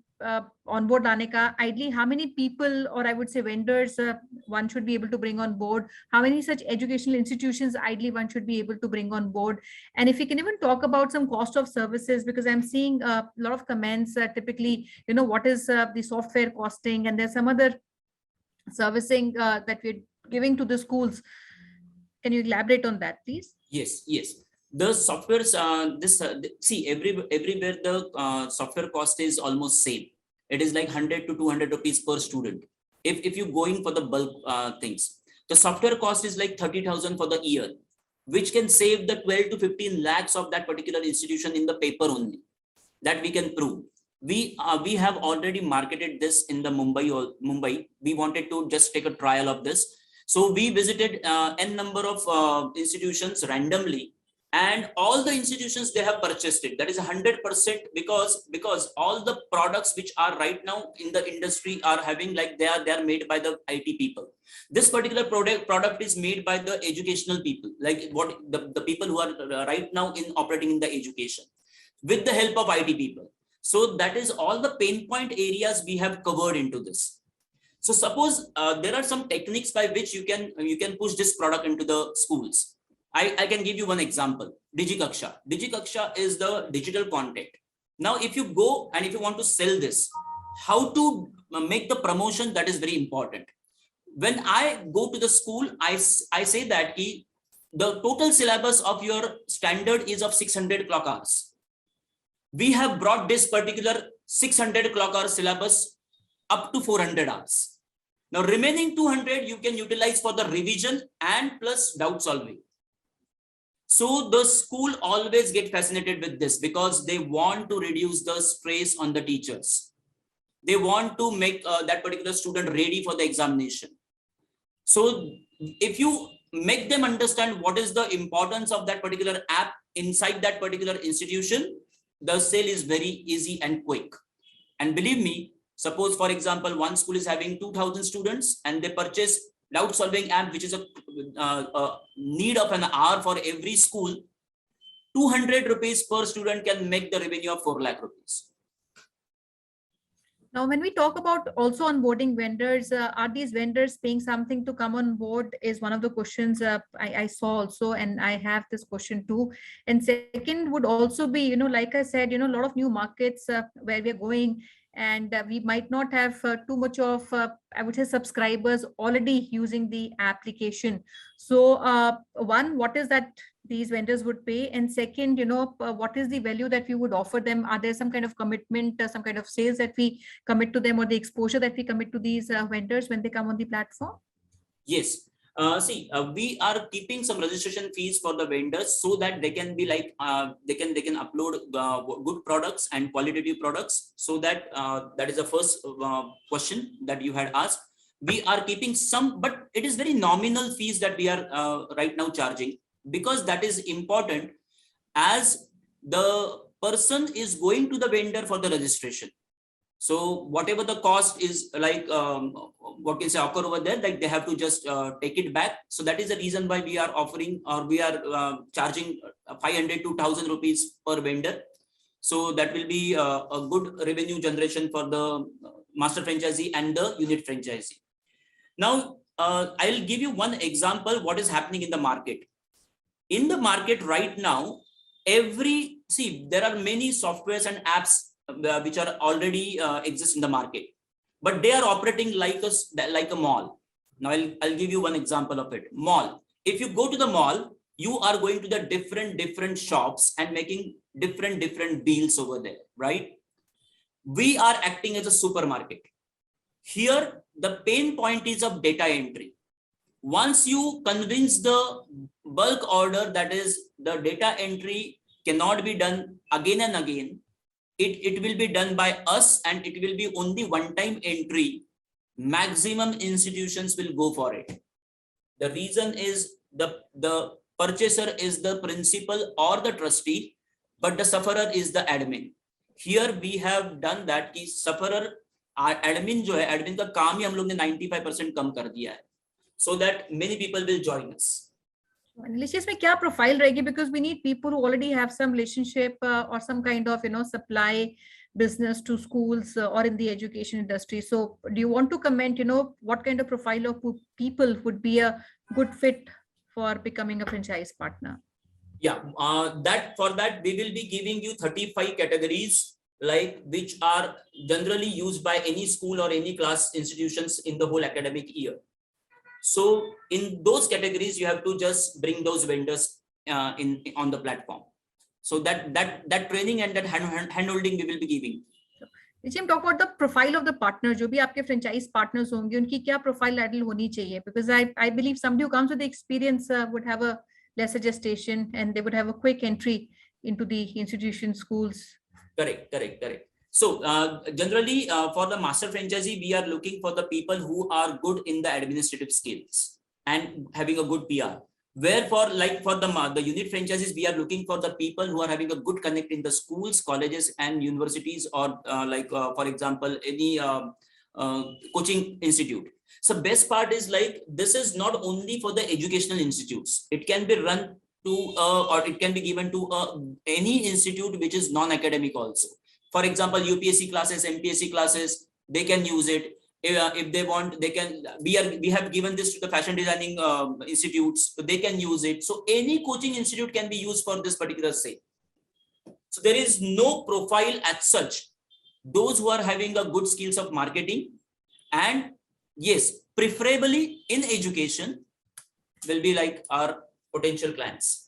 on board लाने का? Ideally, how many people, or I would say vendors, one should be able to bring on board? How many such educational institutions ideally one should be able to bring on board? And if you can even talk about some cost of services, because I'm seeing a lot of comments typically, what is the software costing, and there's some other servicing that we're giving to the schools. Can you elaborate on that, please? Yes. The softwares, see, everywhere the software cost is almost same. It is like 100 to 200 rupees per student. If you're going for the bulk things, the software cost is like 30,000 for the year, which can save the 12 to 15 lakhs of that particular institution in the paper only. That we can prove. We have already marketed this in the Mumbai. We wanted to just take a trial of this. So we visited n number of institutions randomly, and all the institutions, they have purchased it. That is 100%, because all the products which are right now in the industry are having, like they are made by the IT people. This particular product is made by the educational people, like what the people who are right now in operating in the education, with the help of IT people. So that is all the pain point areas we have covered into this. So suppose there are some techniques by which you can push this product into the schools. I can give you one example. Digi Kaksha. Digi Kaksha is the digital content. Now, if you go and if you want to sell this, how to make the promotion, that is very important. When I go to the school, I say that the total syllabus of your standard is of 600 clock hours. We have brought this particular 600 clock hour syllabus up to 400 hours. Now, remaining 200 you can utilize for the revision and plus doubt solving. So the school always get fascinated with this because they want to reduce the stress on the teachers. They want to make that particular student ready for the examination. So if you make them understand what is the importance of that particular app inside that particular institution, the sale is very easy and quick. And believe me, suppose for example, one school is having 2,000 students and they purchase doubt solving app, which is a need of an hour for every school. 200 rupees per student can make the revenue of 4 lakh rupees. Now, when we talk about also onboarding vendors, are these vendors paying something to come on board is one of the questions I saw also, and I have this question too. And second would also be, like I said, a lot of new markets where we're going, and we might not have too much of, I would say, subscribers already using the application. So one, what is that these vendors would pay? And second, what is the value that we would offer them? Are there some kind of commitment, some kind of sales that we commit to them, or the exposure that we commit to these vendors when they come on the platform? Yes. We are keeping some registration fees for the vendors so that they can be like they can upload good products and qualitative products. So that that is the first question that you had asked. We are keeping some, but it is very nominal fees that we are right now charging, because that is important, as the person is going to the vendor for the registration. So whatever the cost is, like what can say occur over there, like they have to just take it back. So that is the reason why we are offering, or we are charging 500 to 1,000 rupees per vendor. So that will be a good revenue generation for the master franchisee and the unit franchisee. Now, I'll give you one example what is happening in the market. In the market right now, there are many softwares and apps which are already exist in the market, but they are operating like a mall. Now I'll give you one example of it. Mall. If you go to the mall, you are going to the different shops and making different deals over there, right? We are acting as a supermarket. Here, the pain point is of data entry. Once you convince the bulk order, that is the data entry cannot be done again and again, it will be done by us, and it will be only one-time entry, maximum institutions will go for it. The reason is the purchaser is the principal or the trustee, but the sufferer is the admin. Here we have done that कि sufferer admin जो है, admin का काम ही हम लोग ने 95% कम कर दिया है, so that many people will join us. Nilesh, इसमें क्या profile रहेगी? Because we need people who already have some relationship or some kind of supply business to schools or in the education industry. So do you want to comment what kind of profile of people would be a good fit for becoming a franchise partner? Yeah, for that we will be giving you 35 categories, like which are generally used by any school or any class institutions in the whole academic year. So in those categories, you have to just bring those vendors on the platform. So that training and that hand holding we will be giving. Jim, talk about the profile of the partner. जो भी आपके franchise partners होंगे, उनकी क्या profile ideal होनी चाहिए? Because I believe somebody who comes with the experience would have a lesser gestation, and they would have a quick entry into the institution, schools. Correct. So generally for the master franchisee, we are looking for the people who are good in the administrative skills and having a good PR. Where for the unit franchises, we are looking for the people who are having a good connect in the schools, colleges and universities, or for example, any coaching institute. So best part is this is not only for the educational institutes. It can be run to or it can be given to any institute which is non-academic also. For example, UPSC classes, MPSC classes, they can use it. If they want, they can. We have given this to the fashion designing institutes, so they can use it. So any coaching institute can be used for this particular sale. So there is no profile as such. Those who are having a good skills of marketing, and yes, preferably in education, will be like our potential clients.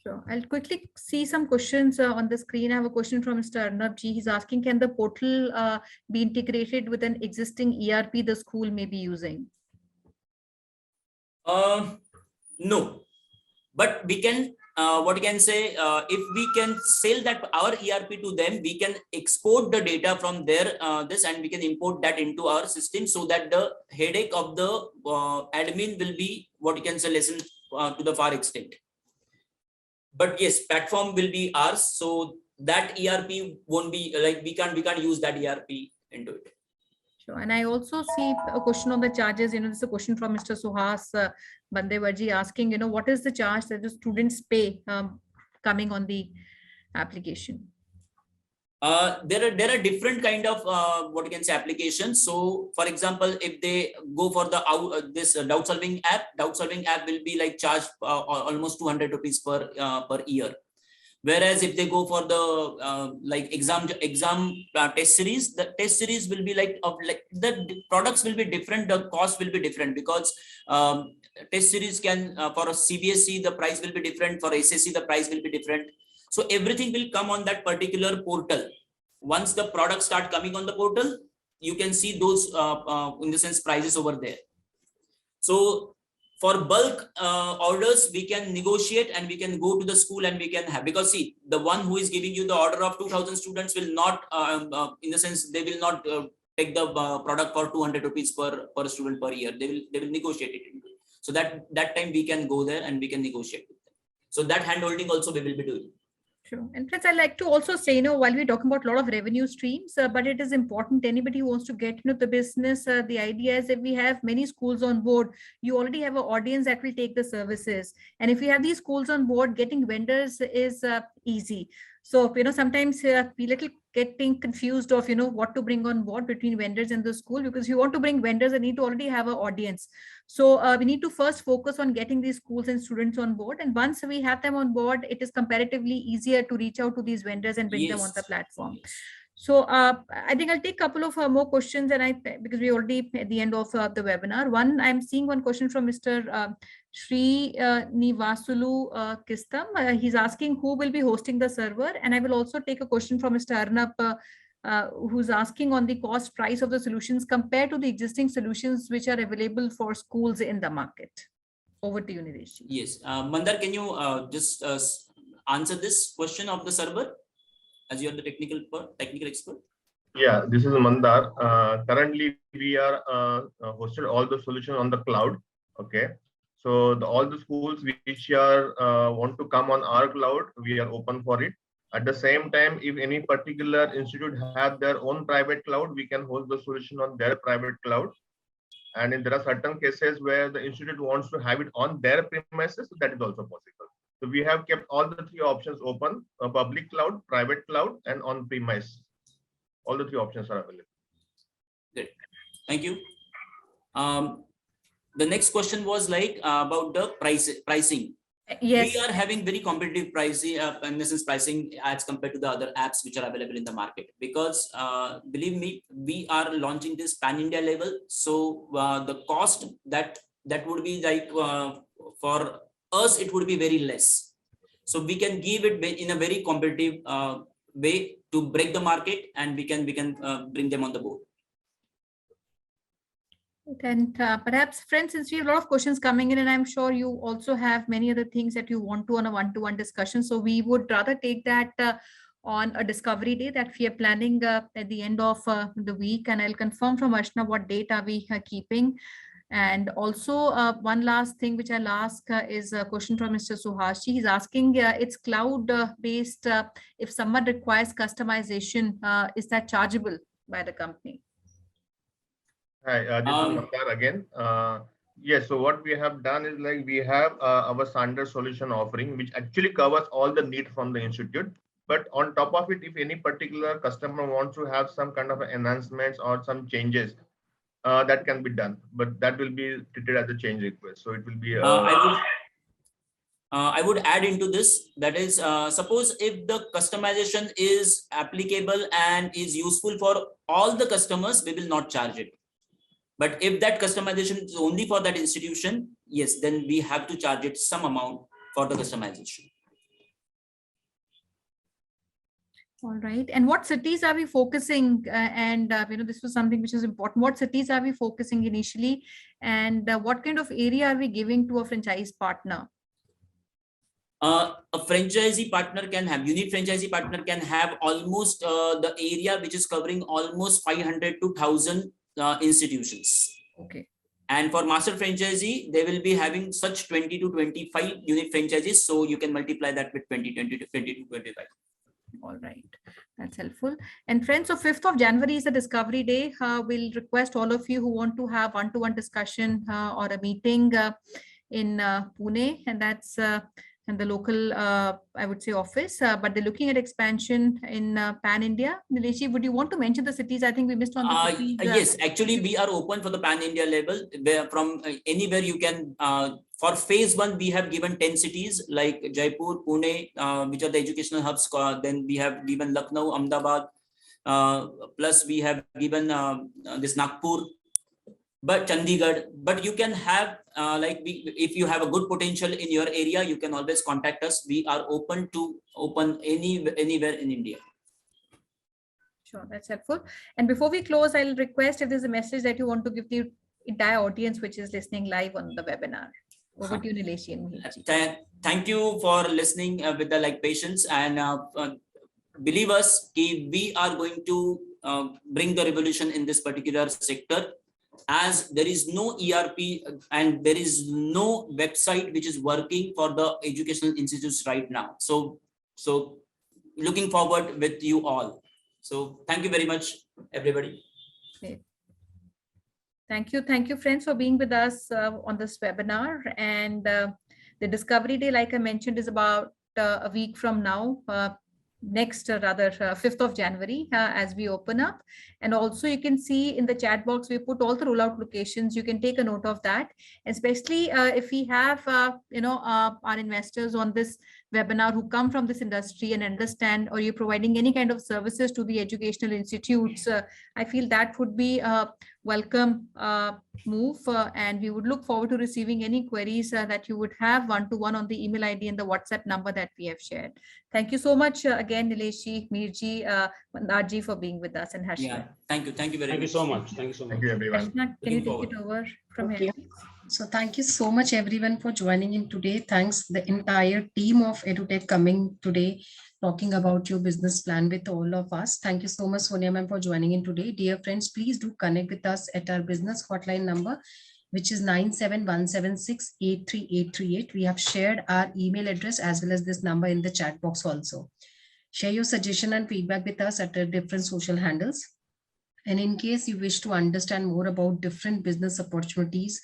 Sure. I'll quickly see some questions on the screen. I have a question from Mr. Arnab Ji. He's asking, can the portal be integrated with an existing ERP the school may be using? No, but we can, what you can say, if we can sell that our ERP to them, we can export the data from their and we can import that into our system, so that the headache of the admin will be, what you can say, lessened to the far extent. But yes, platform will be ours, so that ERP won't be we can't use that ERP into it. Sure. And I also see a question on the charges. This is a question from Mr. Suhas Bandevarji asking, what is the charge that the students pay coming on the application? There are different kind of what you can say applications. So for example, if they go for the this doubt solving app will be like charged almost 200 rupees per year. Whereas if they go for the like exam test series, the test series will be like the products will be different, the cost will be different, because test series can for a CBSE the price will be different, for SSC the price will be different. So everything will come on that particular portal. Once the products start coming on the portal, you can see those in the sense prices over there. So for bulk orders, we can negotiate and we can go to the school and we can have, because see, the one who is giving you the order of 2,000 students will not, in the sense, they will not take the product for 200 rupees per student per year. They will negotiate it. So that time we can go there and we can negotiate with them. So that hand holding also we will be doing. Sure. And friends, I'd like to also say, while we're talking about a lot of revenue streams, but it is important, anybody who wants to get into the business, the idea is that we have many schools on board, you already have an audience that will take the services. And if you have these schools on board, getting vendors is easy. So, sometimes we little getting confused of, what to bring on board between vendors and the school, because you want to bring vendors and need to already have an audience. So we need to first focus on getting these schools and students on board. And once we have them on board, it is comparatively easier to reach out to these vendors and bring them on the platform. So I think I'll take a couple of more questions, and because we're already at the end of the webinar. I'm seeing one question from Mr. Sri Nivasulu Kistam. He's asking who will be hosting the server, and I will also take a question from Mr. Arnab, who's asking on the cost price of the solutions compared to the existing solutions which are available for schools in the market. Over to you, Nilesh. Yes, Mandar, can you just answer this question of the server, as you are the technical expert? Yeah, this is Mandar. Currently, we are hosted all the solutions on the cloud. Okay, so all the schools which are want to come on our cloud, we are open for it. At the same time, if any particular institute have their own private cloud, we can host the solution on their private cloud. And if there are certain cases where the institute wants to have it on their premises, that is also possible. So we have kept all the three options open: public cloud, private cloud, and on-premise. All the three options are available. Good. Thank you. The next question was like about the pricing. Yes. We are having very competitive pricing, pricing as compared to the other apps which are available in the market, because believe me, we are launching this pan-India level. So the cost that would be like for us, it would be very less. So we can give it in a very competitive way to break the market, and we can bring them on the board. And perhaps, friends, since we have a lot of questions coming in, and I'm sure you also have many other things that you want to on a one-to-one discussion. So we would rather take that on a discovery day that we are planning at the end of the week. And I'll confirm from Archana what date are we keeping. And also one last thing which I'll ask is a question from Mr. Suhashi. He's asking, it's cloud-based. If someone requires customization, is that chargeable by the company? Hi, this is Mandar again. Yes, so what we have done is like we have our standard solution offering, which actually covers all the need from the institute. But on top of it, if any particular customer wants to have some kind of enhancements or some changes, that can be done. But that will be treated as a change request. So it will be. I would add into this, that is, suppose if the customization is applicable and is useful for all the customers, we will not charge it. But if that customization is only for that institution, yes, then we have to charge it some amount for the customization. All right. And what cities are we focusing? This was something which is important. What cities are we focusing initially? And what kind of area are we giving to a franchise partner? A franchisee partner can have, unique franchisee partner can have almost the area which is covering almost 500 to 1,000 institutions. Okay. And for master franchisee, they will be having such 20 to 25 unique franchises. So you can multiply that with 20 to 25. All right, that's helpful. And friends, so 5th of January is the discovery day. We'll request all of you who want to have one-to-one discussion or a meeting in Pune, and that's and the local, I would say, office, but they're looking at expansion in Pan India. Nileshi, would you want to mention the cities? I think we missed on the cities. Yes, actually, we are open for the Pan India level. Where from anywhere you can. For phase 1, we have given 10 cities like Jaipur, Pune, which are the educational hubs. Then we have given Lucknow, Ahmedabad. Plus, we have given this Nagpur, but Chandigarh. But you can have if you have a good potential in your area, you can always contact us. We are open to open anywhere in India. Sure, that's helpful. And before we close, I'll request if there's a message that you want to give the entire audience which is listening live on the webinar. Over to you, Nileshi and Mihir. Thank you for listening with the patience, and believe us, we are going to bring the revolution in this particular sector, as there is no ERP and there is no website which is working for the educational institutes right now. So looking forward with you all. So thank you very much, everybody. Great. Thank you, friends, for being with us on this webinar. And the Discovery Day, like I mentioned, is about a week from now. Next, 5th of January, as we open up. And also you can see in the chat box, we put all the rollout locations. You can take a note of that, especially if we have, our investors on this webinar who come from this industry and understand, or you're providing any kind of services to the educational institutes. I feel that would be a welcome move, and we would look forward to receiving any queries that you would have one-to-one on the email ID and the WhatsApp number that we have shared. Thank you so much again, Nileshi, Mirji, Mandarji, for being with us, and Harshit. Yeah, thank you very much. Thank you so much. Thank you so much. Thank you, everyone. Can you take it over from here? So thank you so much everyone for joining in today. Thanks the entire team of Edutech coming today, talking about your business plan with all of us. Thank you so much, Sonia ma'am, for joining in today. Dear friends, please do connect with us at our business hotline number, which is 97176-83838. We have shared our email address as well as this number in the chat box also. Share your suggestion and feedback with us at our different social handles. And in case you wish to understand more about different business opportunities,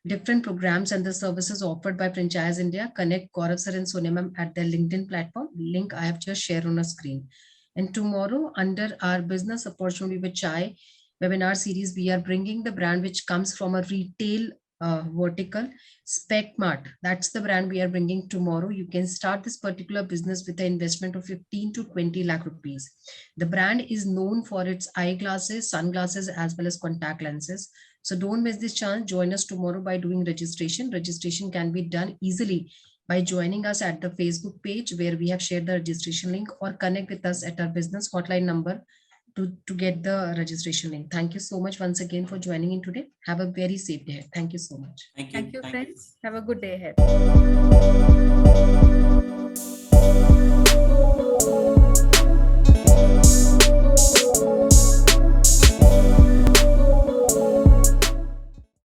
different programs and the services offered by Franchise India, connect Gaurav sir and Sonia ma'am at their LinkedIn platform. Link I have just shared on a screen. And tomorrow, under our Business Opportunity with Chai webinar series, we are bringing the brand which comes from a retail vertical, SpecMart. That's the brand we are bringing tomorrow. You can start this particular business with an investment of 15 to 20 lakh rupees. The brand is known for its eyeglasses, sunglasses, as well as contact lenses. So don't miss this chance. Join us tomorrow by doing registration. Registration can be done easily by joining us at the Facebook page where we have shared the registration link, or connect with us at our business hotline number to get the registration link. Thank you so much once again for joining in today. Have a very safe day. Thank you so much. Thank you, friends. Have a good day ahead.